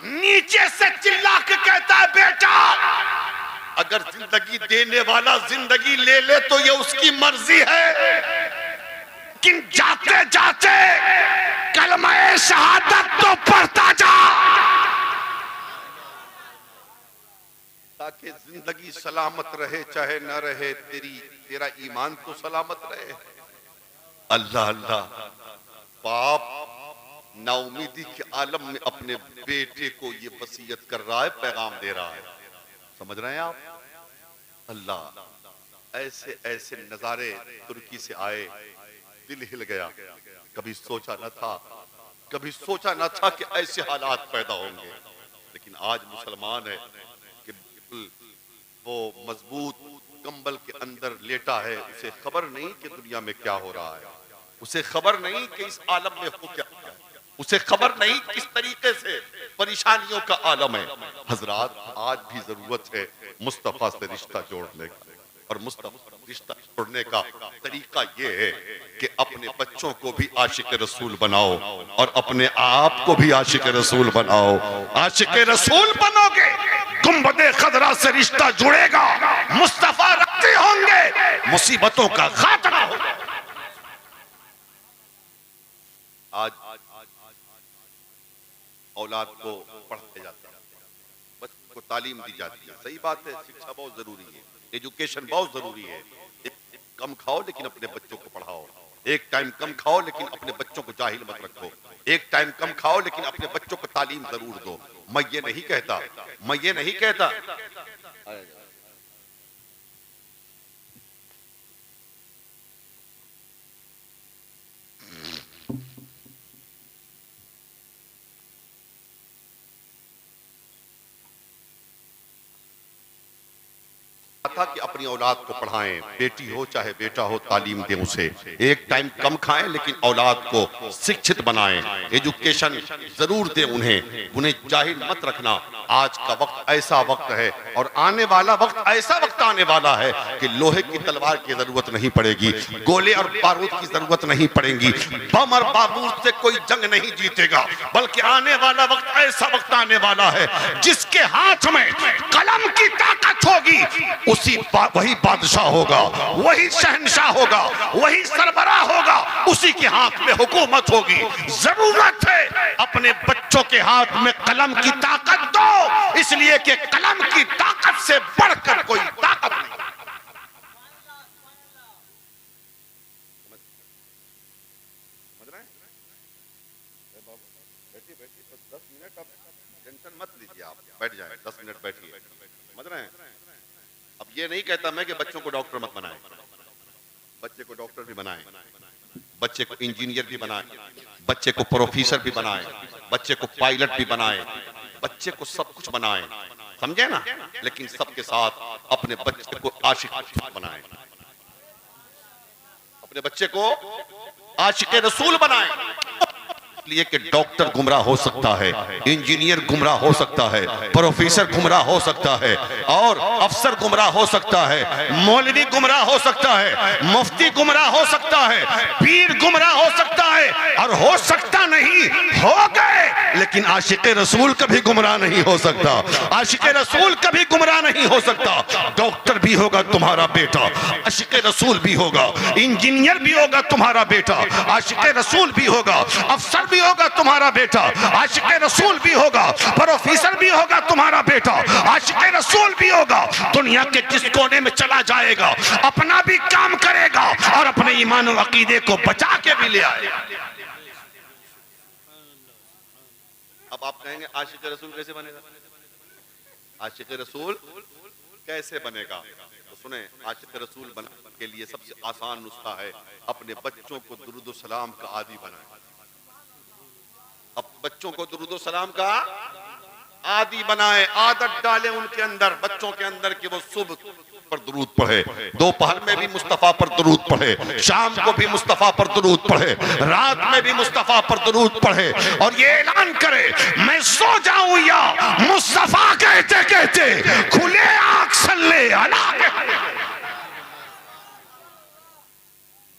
नीचे से चिल्ला के कहता है, बेटा अगर जिंदगी देने वाला जिंदगी ले ले तो ये उसकी मर्जी है, लेकिन जाते जाते कलमा शहादत तो पढ़ता जा, ताकि जिंदगी सलामत रहे, चाहे न रहे तेरा ईमान तो सलामत रहे। अल्लाह अल्लाह, बाप नाउमीदी के आलम में अपने बेटे को ये वसीयत कर रहा है, पैगाम दे रहा है। समझ रहे हैं आप? अल्लाह, ऐसे ऐसे नजारे तुर्की से आए, दिल हिल गया। कभी सोचा न था, कभी सोचा न था कि ऐसे हालात पैदा होंगे, लेकिन आज मुसलमान है कि बिल्कुल वो मजबूत कंबल के अंदर लेटा है, उसे खबर नहीं कि दुनिया में क्या हो रहा है, उसे खबर नहीं कि इस आलम में हो क्या, उसे खबर नहीं किस तरीके से परेशानियों का आलम है। हजरात, आज भी जरूरत है मुस्तफा से रिश्ता जोड़ने का, और मुस्तफा रिश्ता जोड़ने का तरीका ये है कि अपने बच्चों को भी आशिक रसूल बनाओ और अपने आप को भी आशिक रसूल बनाओ। आशिक रसूल बनोगे, गुंबदे खदरा से रिश्ता जुड़ेगा, मुस्तफा राजी होंगे, मुसीबतों का खात्मा होगा। आज औलाद को पढ़ाया जाता है, बच्चों को तालीम दी जाती है, सही बात है, शिक्षा बहुत जरूरी है, एजुकेशन बहुत जरूरी है। एक कम खाओ लेकिन अपने बच्चों को पढ़ाओ, एक टाइम कम खाओ लेकिन अपने बच्चों को जाहिल मत रखो, एक टाइम कम खाओ लेकिन अपने बच्चों को तालीम जरूर दो। मैं ये नहीं कहता था कि अपनी औलाद को पढ़ाएं, बेटी हो चाहे बेटा हो, तालीम दें उसे, एक टाइम कम खाएं लेकिन औलाद को शिक्षित बनाएं, एजुकेशन जरूर दें उन्हें जाहिल मत रखना। आज का वक्त ऐसा वक्त है और आने वाला वक्त ऐसा वक्त आने वाला है कि लोहे की तलवार की जरूरत नहीं पड़ेगी, गोले और बारूद की जरूरत नहीं पड़ेगी, बम और बारूद से कोई जंग नहीं जीतेगा, बल्कि आने वाला वक्त ऐसा वक्त आने वाला है जिसके हाथ में कलम की ताकत होगी, वही बादशाह होगा, वही शहंशाह होगा, वही सरबराह होगा, उसी के हाथ में हुकूमत होगी। जरूरत है अपने बच्चों के हाथ में कलम की ताकत दो, इसलिए कि कलम की ताकत से बढ़कर कोई ताकत नहीं। समझ रहे हैं? बैठिए 10 मिनट, अब टेंशन मत लीजिए, आप बैठ जाएं, 10 मिनट बैठिए। समझ रहे हैं? अब ये नहीं कहता मैं कि बच्चों को डॉक्टर मत बनाएं, बच्चे को डॉक्टर भी बनाएं, बच्चे को इंजीनियर भी बनाएं, बच्चे को प्रोफेसर भी बनाएं, बच्चे को पायलट भी बनाएं, बच्चे को सब कुछ बनाएं, समझे ना, लेकिन सबके साथ अपने बच्चे को आशिक बनाएं, अपने बच्चे को आशिक रसूल बनाएं। इसलिए कि डॉक्टर गुमराह हो सकता है, इंजीनियर गुमराह हो सकता है, प्रोफेसर गुमराह हो सकता है, और अफसर गुमराह हो सकता है, मौलवी गुमराह हो सकता है, मुफ्ती गुमराह हो सकता है, पीर गुमराह हो सकता है, और हो सकता नहीं हो गए, लेकिन आशिक रसूल कभी गुमराह नहीं हो सकता, आशिक रसूल कभी गुमराह नहीं हो सकता। डॉक्टर भी होगा तुम्हारा बेटा, आशिक रसूल भी होगा, इंजीनियर भी होगा तुम्हारा बेटा, आशिक रसूल भी होगा, अफसर भी होगा तुम्हारा बेटा, आशिक रसूल भी होगा, प्रोफेसर भी होगा तुम्हारा बेटा, आशिक रसूल भी होगा, दुनिया के जिस कोने में चला जाएगा अपना भी काम करेगा और अपने ईमान और अकीदे को बचा के भी ले आएगा। अब आप कहेंगे आशिक रसूल कैसे बनेगा? आशिक रसूल कैसे बनेगा? तो सुने, आशिक रसूल बनने के लिए सबसे आसान नुस्खा है अपने बच्चों को दुरूद सलाम का आदी बनाए। अब बच्चों को दुरूद सलाम का आदी बनाए, आदत डाले उनके अंदर, बच्चों के अंदर कि वो सुबह पर दुरूद पढ़े, दोपहर में भी मुस्तफा पर दुरूद पढ़े, शाम को भी मुस्तफा पर दुरूद पढ़े, रात में भी मुस्तफा पर दुरूद पढ़े, और ये ऐलान करे मैं सो जाऊं या मुस्तफा कहते कहते खुले आंख सल्ले अला।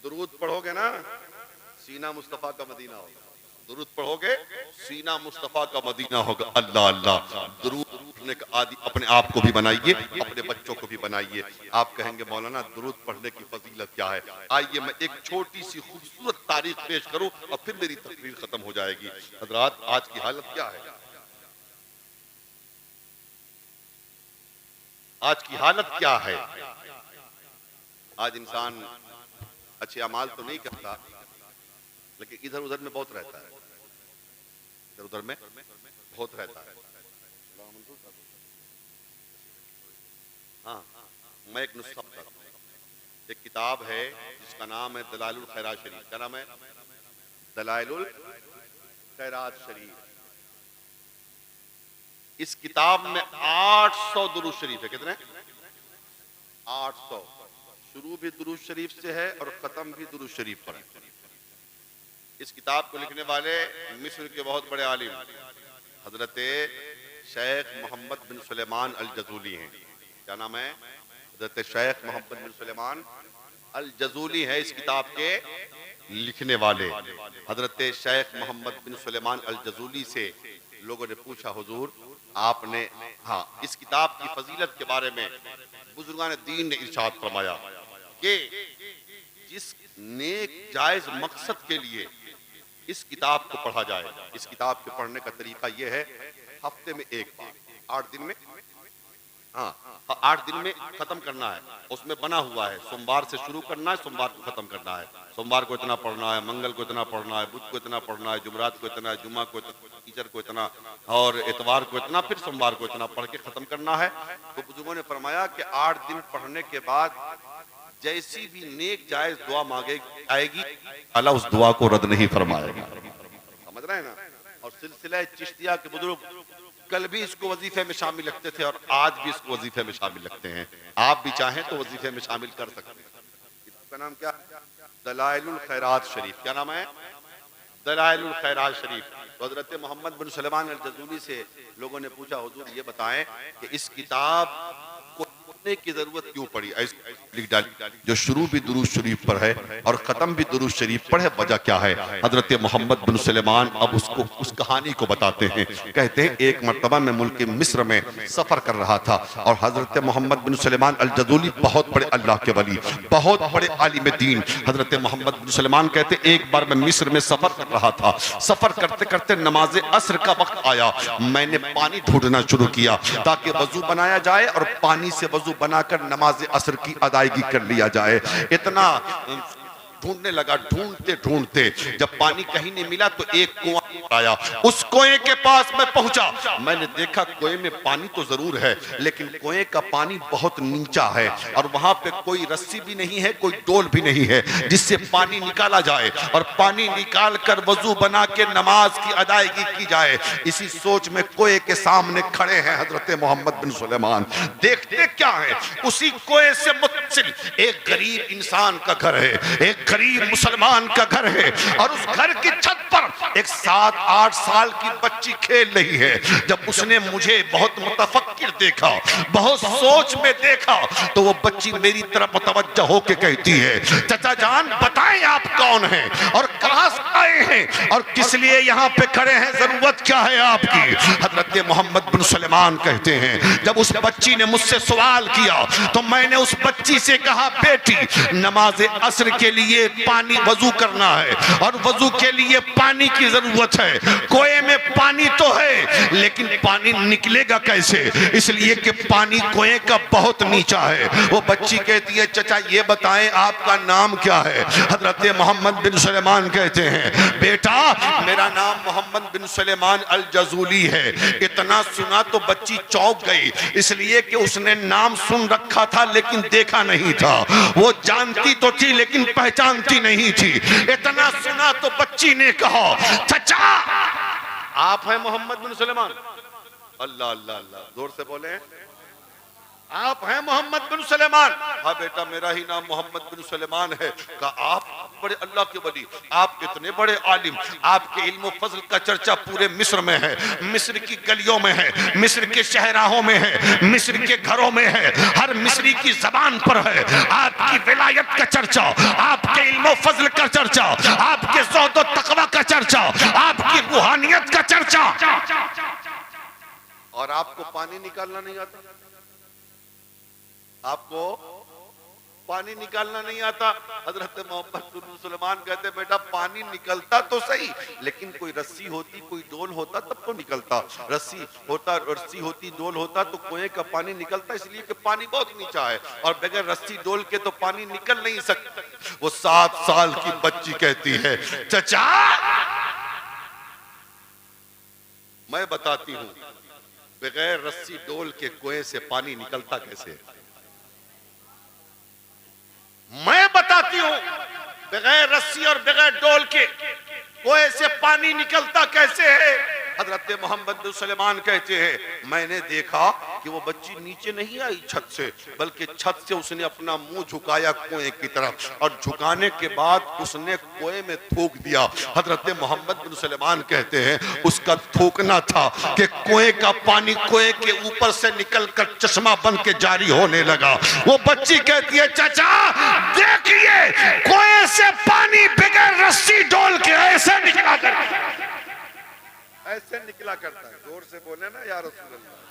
दुरूद पढ़ोगे ना, सीना मुस्तफा का मदीना होगा, दुरूद पढ़ोगे सीना मुस्तफा का मदीना होगा। अल्लाह अल्लाह, दुरूद पढ़ने का आदि अपने आप को भी बनाइए, अपने बच्चों को भी बनाइए। आप कहेंगे मौलाना दुरूद पढ़ने की फजीलत क्या है? आइए मैं एक छोटी सी खूबसूरत तारीख पेश करूं और फिर मेरी तकरीर खत्म हो जाएगी। हजरात, आज की हालत क्या है? आज की हालत क्या है? आज इंसान अच्छे अमाल तो नहीं करता, लेकिन इधर उधर में बहुत रहता है, इधर उधर में बहुत रहता है। हाँ, मैं एक नुस्खा बताता हूँ। एक किताब है जिसका नाम है दलाइलुल खैरात शरीफ। क्या नाम है? दलाइलुल खैरात शरीफ। इस किताब में 800 दुरूद शरीफ है। कितने? 800। शुरू भी दुरूद शरीफ से है और खत्म भी दुरूद शरीफ पर है। इस किताब को लिखने वाले मिस्र के बहुत बड़े आलिम हजरत शेख मोहम्मद बिन सुलेमान अल जजूली हैं। क्या नाम है? हजरत शेख मोहम्मद बिन सुलेमान अल जजूली है इस किताब के लिखने वाले। हजरत शेख मोहम्मद बिन सुलेमान अल जजूली से लोगों ने पूछा, हुजूर आपने इस किताब की फजीलत के बारे में बुजुर्गान दीन ने इरशाद फरमाया कि जिस नेक जायज मकसद के लिए इस किताब को पढ़ा जाए, इस किताब के पढ़ने का तरीका यह है, हफ्ते में एक बार 8 दिन में 8 दिन में खत्म करना है। उसमें बना हुआ है सोमवार से शुरू करना है, सोमवार को खत्म करना है। सोमवार को इतना पढ़ना है, मंगल को इतना पढ़ना है, बुध को इतना पढ़ना है, जुमरात को इतना, जुमा को इतना, टीचर को इतना और इतवार को इतना, फिर सोमवार को इतना पढ़ के खत्म करना है। तो बुजुर्गों ने फरमाया कि 8 दिन पढ़ने के बाद जैसी भी नेक जायज दुआ मांगे आएगी, अल्लाह उस दुआ को रद्द नहीं फरमाएगा। समझ रहे हैं ना? और सिलसिला चिश्तिया के बुजुर्ग कल भी इसको वजीफे में शामिल रखते थे और आज भी इसको वजीफे में शामिल रखते हैं। आप भी चाहें तो वजीफे में शामिल कर सकते हैं। इसका नाम क्या? दलाइलुल खैरात शरीफ। क्या नाम है? दलाइलुल खैरात शरीफ। तो हजरत मोहम्मद बिन सुलेमान अल जजूली से लोगों ने पूछा, हुजूर ये बताएं कि इस किताब को लिखने की जरूरत क्यों पड़ी? लिख डाली जो शुरू भी दुरूद शरीफ पर है और खत्म भी दुरूद शरीफ पर है, वजह क्या है? हजरत मोहम्मद बिन सुलेमान अब उसको उस कहानी को बताते हैं। कहते हैं एक मर्तबा मैं मुल्क मिस्र में सफर कर रहा था और हजरत मोहम्मद बिन सुलेमान अल जजूली बहुत बड़े अल्लाह के वली, बहुत बड़े आलिम दीन। हजरत मोहम्मद बिन सुलेमान कहते एक बार मैं मिस्र में सफर कर रहा था। सफर करते करते नमाज असर का वक्त आया, मैंने पानी ढूंढना शुरू किया ताकि वजू बनाया जाए और पानी से वजू बनाकर नमाज असर की अदायगी कर लिया जाए। इतना ढूंढने लगा, ढूंढते ढूंढते जब पानी कहीं नहीं मिला तो एक कुआं आया। उस कुएं के पास मैं पहुंचा। मैंने देखा कुएं में पानी तो जरूर है लेकिन कुएं का पानी बहुत नीचा है और वहां पे कोई रस्सी भी नहीं है, कोई डोल भी नहीं है जिससे पानी निकाला जाए और पानी निकाल कर वजू बना के नमाज की अदायगी की जाए। इसी सोच में कुएं के सामने खड़े हैं हजरत मोहम्मद बिन सुलेमान। देखते क्या है, उसी कुएं से मुत्तसिल एक गरीब इंसान का घर है, एक गरीब मुसलमान का घर है और उस घर की छत पर एक 7-8 साल की बच्ची खेल रही है। जब उसने मुझे बहुत मुतफक्किर देखा, बहुत सोच में देखा, तो वो बच्ची मेरी तरफ मुतवज्जह होके कहती है, चाचा जान बताएं आप कौन हैं और कहां से आए हैं और किस लिए यहाँ पे खड़े हैं, जरूरत क्या है आपकी? हजरत मोहम्मद बिन सुलेमान कहते हैं जब उस बच्ची ने मुझसे सवाल किया तो मैंने उस बच्ची से कहा, बेटी नमाज असर के लिए पानी वजू करना है और वजू के लिए पानी की जरूरत है। कुएं में पानी तो है लेकिन पानी निकलेगा कैसे? इसलिए कि पानी कुएं का बहुत नीचा है। वो बच्ची कहती है, चाचा ये बताएं आपका नाम क्या है? हजरत मोहम्मद बिन सुलेमान कहते हैं, बेटा मेरा नाम मोहम्मद बिन सुलेमान अल जजूली है। इतना सुना तो बच्ची चौंक गई, इसलिए कि उसने नाम सुन रखा था लेकिन देखा नहीं था। वो जानती तो थी लेकिन पहचानती नहीं थी। इतना सुना तो बच्ची ने कहा, चाचा आप हैं मोहम्मद बिन सुलेमान? अल्लाह अल्लाह अल्लाह, जोर से बोले, आप हैं मोहम्मद बिन सुलेमान? हाँ बेटा मेरा ही नाम मोहम्मद बिन सुलेमान है। कहा आप बड़े अल्लाह के वली, आप कितने बड़े आलिम, आपके इल्म फजल का चर्चा पूरे मिस्र में है, मिस्र की गलियों में है, मिस्र के शहराहों में है, मिस्र के घरों में है, हर मिस्री की जबान पर है आपकी विलायत का चर्चा, आपके इल्म फजल का चर्चा, आपके ज़ौक़ व तक़वा का चर्चा, आपकी रूहानियत का चर्चा। और आपको पानी निकालना नहीं आता? आपको पानी निकालना नहीं आता? हजरत मोहम्मद बिन सुलेमान कहते बेटा पानी निकलता तो सही लेकिन कोई रस्सी होती, कोई डोल होता तब तो निकलता। रस्सी होती, डोल होता तो कुएं का पानी निकलता, इसलिए कि पानी बहुत नीचा है और बगैर रस्सी डोल के तो पानी निकल नहीं सकता। वो 7 साल की बच्ची कहती है, चचा मैं बताती हूं बगैर रस्सी डोल के कुएं से पानी निकलता कैसे? मैं बताती हूं बगैर रस्सी और बगैर डोल के कुएं से पानी निकलता कैसे है? हजरत मोहम्मद बिन सुलेमान कहते हैं मैंने देखा कि वो बच्ची नीचे नहीं आई छत से, बल्कि छत से उसने अपना मुंह झुकाया कुएं की तरफ, और झुकाने के बाद उसने कुएं में थूक दिया। हजरत मोहम्मद बिन सुलेमान कहते हैं उसका थूकना था कि कुएं का पानी कुएं के ऊपर से निकलकर चश्मा बन के जारी होने लगा। वो बच्ची कहती है चाचा देखिए कुएं से पानी बगैर रस्सी डोल के ऐसे निकला करता है, ऐसे निकला करता है। जोर से बोले ना या रसूल अल्लाह।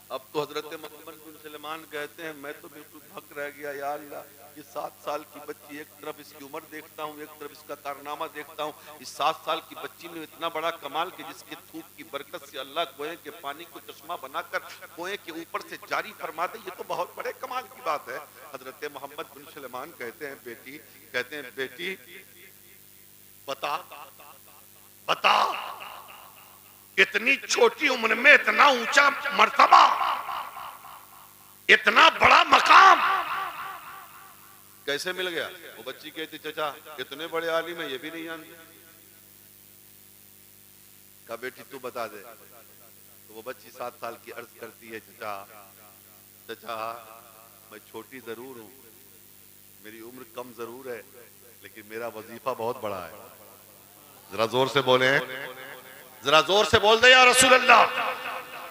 अब तो हजरत मोहम्मद बिन सुलेमान कहते हैं मैं तो बिल्कुल भक रह गया, या अल्लाह ये 7 साल की बच्ची, एक तरफ इसकी उम्र देखता हूँ, एक तरफ इसका कारनामा देखता हूँ। इस 7 साल की बच्ची में इतना बड़ा कमाल कि जिसके थूक की बरकत से अल्लाह कुएं के पानी को चश्मा बनाकर कुएं के ऊपर से जारी फरमा दे, ये तो बहुत बड़े कमाल की बात है। हजरत मोहम्मद बिन सुलेमान कहते हैं बेटी बता बता इतनी छोटी उम्र में इतना ऊंचा मर्तबा, इतना बड़ा मकाम कैसे मिल गया? वो बच्ची कहती चाचा इतने बड़े आलिम है ये भी नहीं जानती। कहा बेटी तू बता दे। तो वो बच्ची 7 साल की अर्ज करती है चाचा मैं छोटी जरूर हूं, मेरी उम्र कम जरूर है, लेकिन मेरा वजीफा बहुत बड़ा है। जरा जोर से बोले, जरा जोर से बोल दे या रसूल अल्लाह,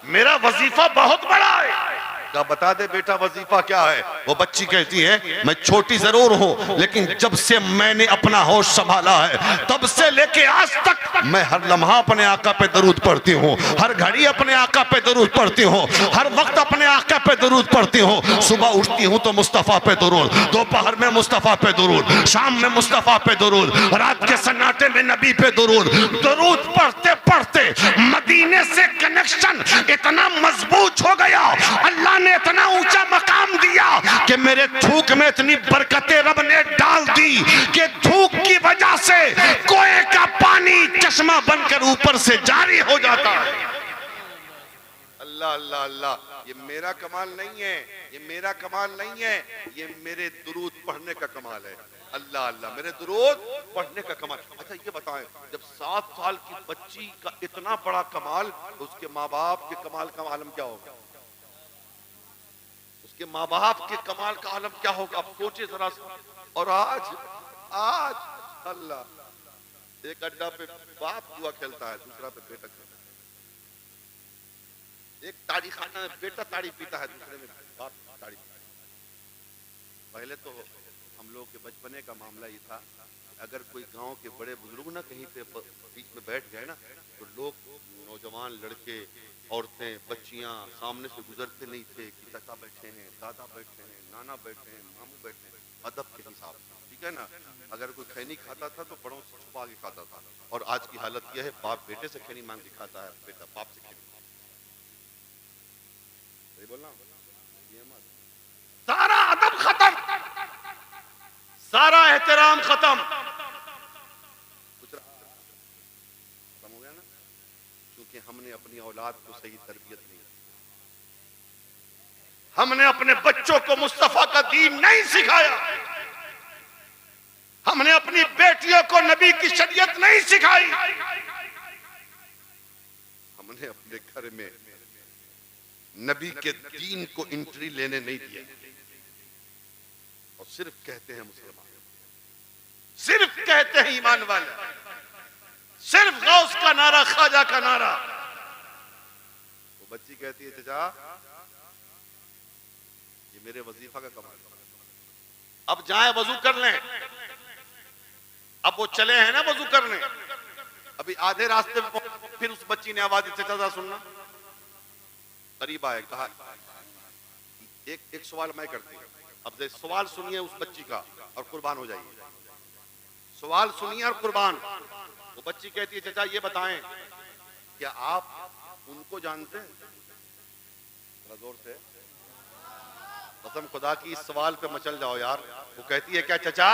मेरा वजीफा बहुत बड़ा है। क्या बता दे बेटा वजीफा क्या है? वो बच्ची कहती है मैं छोटी जरूर हूं, लेकिन जब से मैंने अपना होश संभाला है तब से लेके आज तक मैं हर लम्हा अपने आका पे दरूद पढ़ती हूँ, हर घड़ी अपने आका पे दरूद पढ़ती हूँ, हर वक्त अपने आका पे दरूद पढ़ती हूँ। सुबह उठती हूँ तो मुस्तफा पे दरूद, दोपहर में मुस्तफा पे दरूद, शाम में मुस्तफा पे दरूद, रात के सन्नाटे में नबी पे दरूद। दरूद पढ़ते पढ़ते मदीने से कनेक्शन इतना मजबूत हो गया, अल्लाह ने इतना ऊंचा मकाम दिया कि मेरे थूक में इतनी बरकतें रब ने डाल दी कि थूक की वजह से कुएं का पानी चश्मा बनकर ऊपर से जारी हो जाता है। अल्लाह अल्लाह अल्लाह, ये मेरा कमाल नहीं है, ये मेरा कमाल नहीं है, ये मेरे दुरूद पढ़ने का कमाल है। अल्लाह अल्लाह, मेरे दुरूद पढ़ने का कमाल। अच्छा ये बताएं, जब 7 साल की बच्ची का इतना बड़ा कमाल, तो उसके माँ बाप के कमाल का आलम क्या होगा? उसके माँ बाप के कमाल का आलम क्या होगा? आप सोचिए जरा। और आज अल्लाह एक अड्डा पे बाप जुआ खेलता है, दूसरा पे बेटा खेलता है। एक ताड़ी खाना में बेटा ताड़ी पीता है, दूसरे में बाप ताड़ी पीता है। पहले तो हम लोग के बचपने का मामला ये था, अगर कोई गांव के बड़े बुजुर्ग ना कहीं पे बीच में बैठ गए ना, तो लोग नौजवान लड़के औरतें बच्चियां सामने से गुजरते नहीं थे कि चाचा बैठे हैं, दादा बैठे हैं, नाना बैठे हैं, मामू बैठे हैं, अदब के हिसाब से, ठीक है ना। अगर कोई खैनी खाता था तो बड़ों से छुपा के खाता था। और आज की हालत यह है, बाप बेटे से खैनी मांग के खाता है, बेटा बाप से खैनी। सही बोल रहा हूं? सारा अदब खत्म, सारा एहतराम खत्म, खत्म हो गया ना, क्योंकि हमने अपनी औलाद को सही तरबियत नहीं दी, हमने अपने बच्चों को मुस्तफा का दीन नहीं सिखाया, हमने अपनी बेटियों को नबी की शरीयत नहीं सिखाई, हमने अपने घर में नबी के दीन को एंट्री लेने नहीं दिया। और सिर्फ कहते हैं मुसलमान, सिर्फ कहते हैं ईमान वाले, सिर्फ गौस का नारा, ख्वाजा का नारा। वो बच्ची कहती है चाचा ये मेरे वजीफा का कमाल। अब जाए वजू कर लें, अब वो चले हैं ना वजू करने, अभी आधे रास्ते में फिर उस बच्ची ने आवाज दी चाचा सुनना, करीब आए, कहा एक सवाल मैं करती हूँ। अब सवाल सुनिए उस बच्ची का और कुर्बान हो जाइए। सवाल सुनिए और कुर्बान। वो बच्ची कहती है चाचा ये बताएं क्या आप उनको जानते हैं? जोर से कसम खुदा की इस सवाल पे मचल जाओ यार। वो कहती है क्या चाचा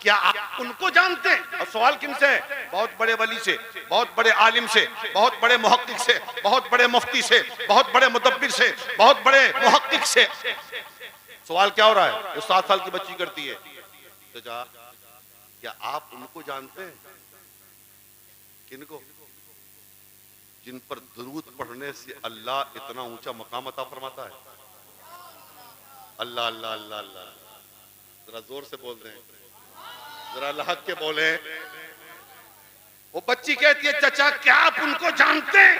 क्या आप उनको जानते हैं? और सवाल किनसे? बहुत बड़े वली से, बहुत बड़े आलिम से, बहुत बड़े मुहक्किक से, बहुत बड़े मुफ्ती से, बहुत बड़े मुदब्बिर से, बहुत बड़े मुहक्किक से। सवाल क्या हो रहा है? वो 7 साल की बच्ची करती है चाचा क्या आप उनको जानते हैं? किनको? जिन पर दुरूद पढ़ने से अल्लाह इतना ऊंचा मकाम अता फरमाता है। अल्लाह अल्लाह अल्लाह अल्लाह, जरा जोर से बोल दें, जरा अल्लाह हक के बोले। वो बच्ची कहती है चचा क्या आप उनको जानते हैं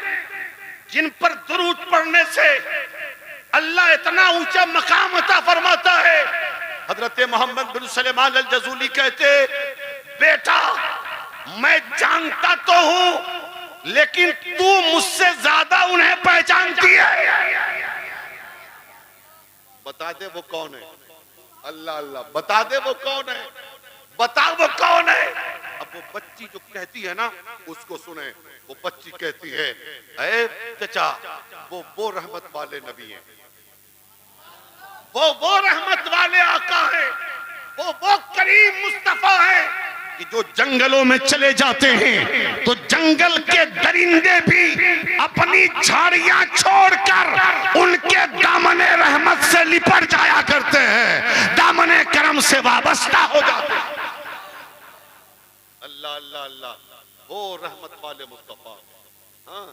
जिन पर दुरूद पढ़ने से अल्लाह इतना ऊंचा मकाम अता फरमाता है? हजरत मोहम्मद बिन सलेमान अल जजूली कहते, बेटा मैं जानता तो हूं लेकिन तू मुझसे ज्यादा उन्हें पहचानती है। बता दे वो कौन है? अल्लाह अल्लाह, बता दे वो कौन है, बता वो कौन है। अब वो बच्ची जो कहती है ना उसको सुने। वो बच्ची कहती है, ऐ चचा वो रहमत वाले नबी हैं, वो रहमत वाले आका है, वो करीम मुस्तफा है कि जो जंगलों में चले जाते हैं तो जंगल के दरिंदे भी अपनी झाड़ियां छोड़कर उनके दामने रहमत से लिपट जाया करते हैं, दामने करम से वाबस्ता हो जाते हैं। अल्लाह अल्लाह अल्लाह, वो रहमत वाले मुस्तफा। हाँ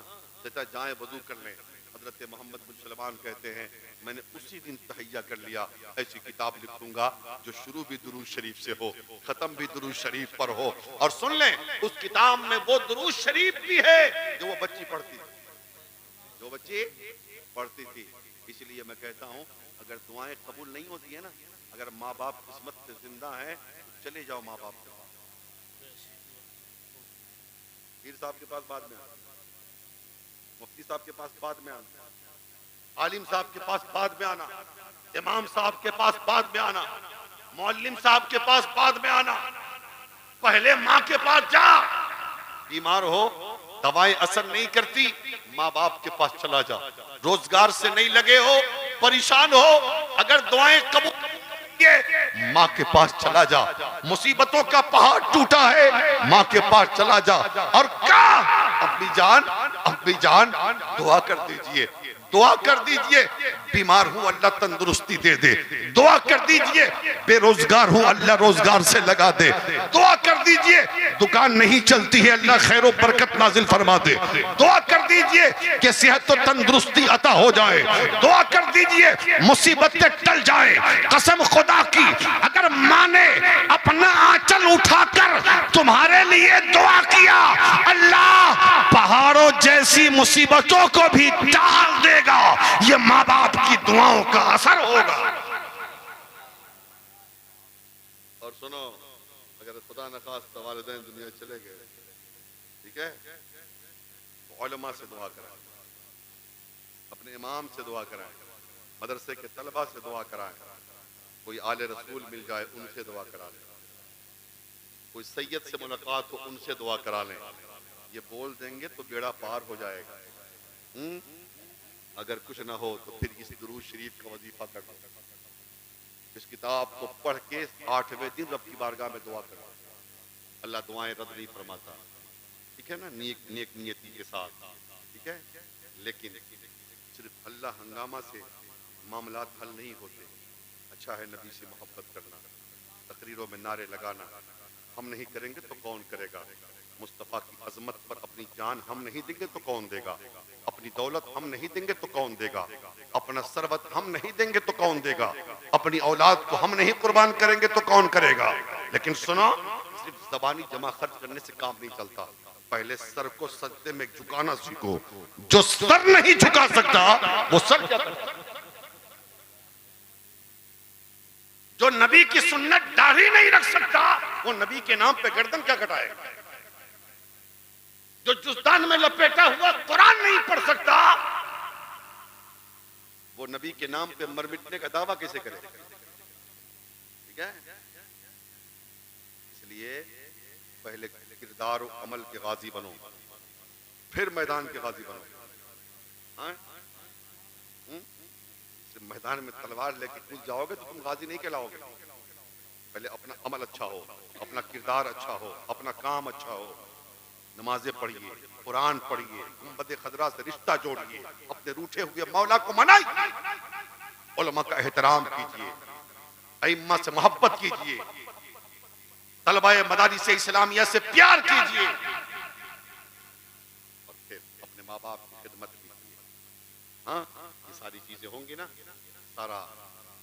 चाचा जाए वजू करने। हजरत मोहम्मद बिन सलमान कहते हैं मैंने उसी दिन तहैया कर लिया, ऐसी किताब लिख दूंगा जो शुरू भी दुरूद शरीफ से हो, खत्म भी दुरूद शरीफ पर हो। और सुन लें उस किताब में वो दुरूद शरीफ भी है जो वो बच्ची पढ़ती थी, जो बच्ची पढ़ती थी। इसलिए मैं कहता हूँ अगर दुआएं कबूल नहीं होती है ना, अगर माँ बाप किस्मत से जिंदा है तो चले जाओ माँ बाप के पास। पीर साहब के पास बाद में आना, मुफ्ती साहब के पास बाद में आना, आलिम साहब के पास बाद में आना, इमाम साहब के पास बाद में आना, मौल्लिम साहब के पास बाद में आना। पहले माँ के पास जा। बीमार हो, दवाएं असर नहीं करती, माँ बाप के पास चला जा। रोजगार से नहीं लगे हो, परेशान हो, अगर दुआएं कबूल माँ के पास चला जा। मुसीबतों का पहाड़ टूटा है, माँ के पास चला जा और कहा अपनी जान दुआ कर दीजिए, दुआ कर दीजिए। बीमार हूं अल्लाह तंदुरुस्ती दे दे, दुआ कर दीजिए। बेरोजगार हूं अल्लाह रोजगार से लगा दे, दुआ कर दीजिए। दुकान नहीं चलती है अल्लाह खैर और बरकत नाजिल फरमा दे, दुआ कर दीजिए कि सेहत और तंदुरुस्ती अता हो जाए, दुआ कर दीजिए मुसीबतें टल जाए। कसम खुदा की अगर माँ ने अपना आंचल उठाकर तुम्हारे लिए दुआ किया, अल्लाह पहाड़ों जैसी मुसीबतों को भी टाल देगा। ये माँ बाप की दुआओं का असर होगा। और सुनो, अगर खुदा न खास्ता वालिदैन दुनिया चले गए, ठीक है, तो उलमा से दुआ कराएं, अपने इमाम से दुआ कराएं, मदरसे के तलबा से दुआ कराएं, कोई आले रसूल मिल जाए उनसे दुआ करा लें, कोई सैयद से मुलाकात हो उनसे दुआ करा लें। ये बोल देंगे तो बेड़ा पार हो जाएगा। अगर कुछ ना हो तो फिर इस दुरूद शरीफ का वजीफा कर लो, इस किताब को पढ़ के 8वें दिन रब की बारगाह में दुआ करो। अल्लाह दुआएं रद्द नहीं फरमाता, ठीक है ना, नेक नियति के साथ, ठीक है। लेकिन सिर्फ अल्लाह हंगामा से मामलात हल नहीं होते। अच्छा है नबी से मोहब्बत करना, तकरीरों में नारे लगाना, हम नहीं करेंगे तो कौन करेगा। मुस्तफ़ा की अजमत पर अपनी जान हम नहीं देंगे तो कौन देगा, अपनी दौलत हम नहीं देंगे तो कौन देगा, अपना सरवत हम नहीं देंगे तो कौन देगा, अपनी औलाद को हम नहीं कुर्बान करेंगे तो कौन करेगा। लेकिन सुनो, सिर्फ ज़बानी जमा खर्च करने से काम नहीं चलता। पहले सर को सजदे में झुकाना सीखो। जो सर नहीं झुका सकता वो सर क्या कर सकता। जो नबी की सुन्नत दाढ़ी नहीं रख सकता वो नबी के नाम पे गर्दन क्या कटाएगा। जो जुस्तान में लपेटा हुआ कुरान नहीं पढ़ सकता वो नबी के नाम पे मर मिटने का दावा कैसे करे, ठीक है। इसलिए पहले किरदार और अमल के गाजी बनो, फिर मैदान के गाजी बनो। हाँ? मैदान में तलवार लेके कूद जाओगे तो तुम गाजी नहीं कहलाओगे। पहले अपना अमल अच्छा हो, अपना किरदार अच्छा हो, अपना काम अच्छा हो। नमाजें पढ़िए, कुरान पढ़िए, गुंबद खदरा से रिश्ता जोड़िए, अपने रूठे हुए मौला को मनाइए, उलमा का एहतराम कीजिए, अइम्मा से मोहब्बत कीजिए, तलबाए मदारिस इस्लामिया से प्यार कीजिए और फिर अपने माँ बाप की खिदमत कीजिए। हाँ, ये सारी चीजें होंगी ना, सारा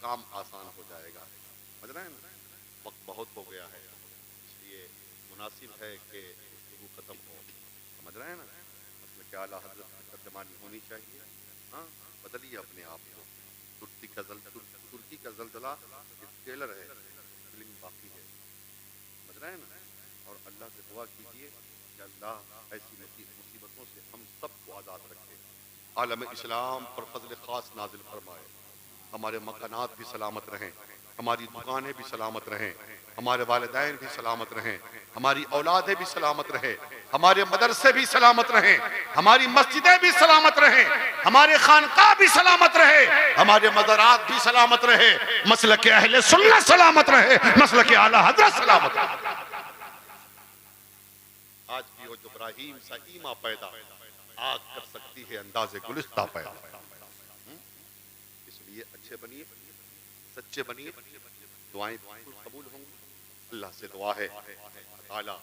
काम आसान हो जाएगा। समझ रहे हैं ना? वक्त बहुत हो गया है, इसलिए मुनासिब है कि गुफ्तगू खत्म हो। समझ रहे हैं ना? मतलब क्या आला हज़रत की तर्जमानी होनी चाहिए। हाँ, बदलिए अपने आप को। तुर्की का ज़ल्ज़ला ट्रेलर है, फिल्म बाकी है। समझ रहे हैं ना? और अल्लाह से दुआ कीजिए कि अल्लाह ऐसी मुसीबतों से हम सबको आज़ाद रखे, आलम इस्लाम पर फजल खास नाजिल फरमाए, हमारे मकानात भी सलामत रहें, हमारी दुकानें भी सलामत रहें, हमारे वालिदैन भी सलामत रहें, हमारी औलादें भी सलामत रहें, हमारे मदरसे भी सलामत रहें, हमारी मस्जिदें भी सलामत रहें, हमारे खानकाह भी सलामत रहे, हमारे मज़ारात भी सलामत रहे, मसलक अहले सुन्नत सलामत रहे, मसलक आला हज़रत सलामत रहे। आज की वो इब्राहीम सा ईमा पैदा आग कर सकती है अंदाज़े गुलिस्ता पैदा। इसलिए अच्छे बनिए, सच्चे बनिए, दुआएं बिल्कुल कबूल होंगी। अल्लाह से दुआ है ताला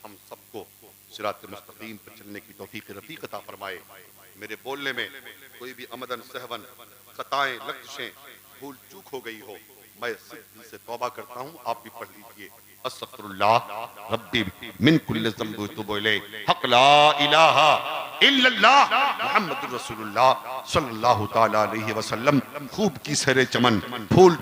हम सबको सिरात मुस्तकीम पर चलने की तौफीक रफ़ीक अता फरमाए। मेरे बोलने में कोई भी अमदन सहवन खताएं लफ्ज़ें भूल चूक हो गई हो, मैं सिर्फ दिल से तौबा करता हूँ। आप भी पढ़ लीजिए, अस्तग़फिरुल्लाह रब्बी मिन कुल्लि ज़ंब व अतूबु इलैह, हक़ ला इलाहा इल्लल्लाह मुहम्मदुर रसूलुल्लाह सल्लल्लाहु तआला अलैहि वसल्लम। खूब की सरे चमन फूल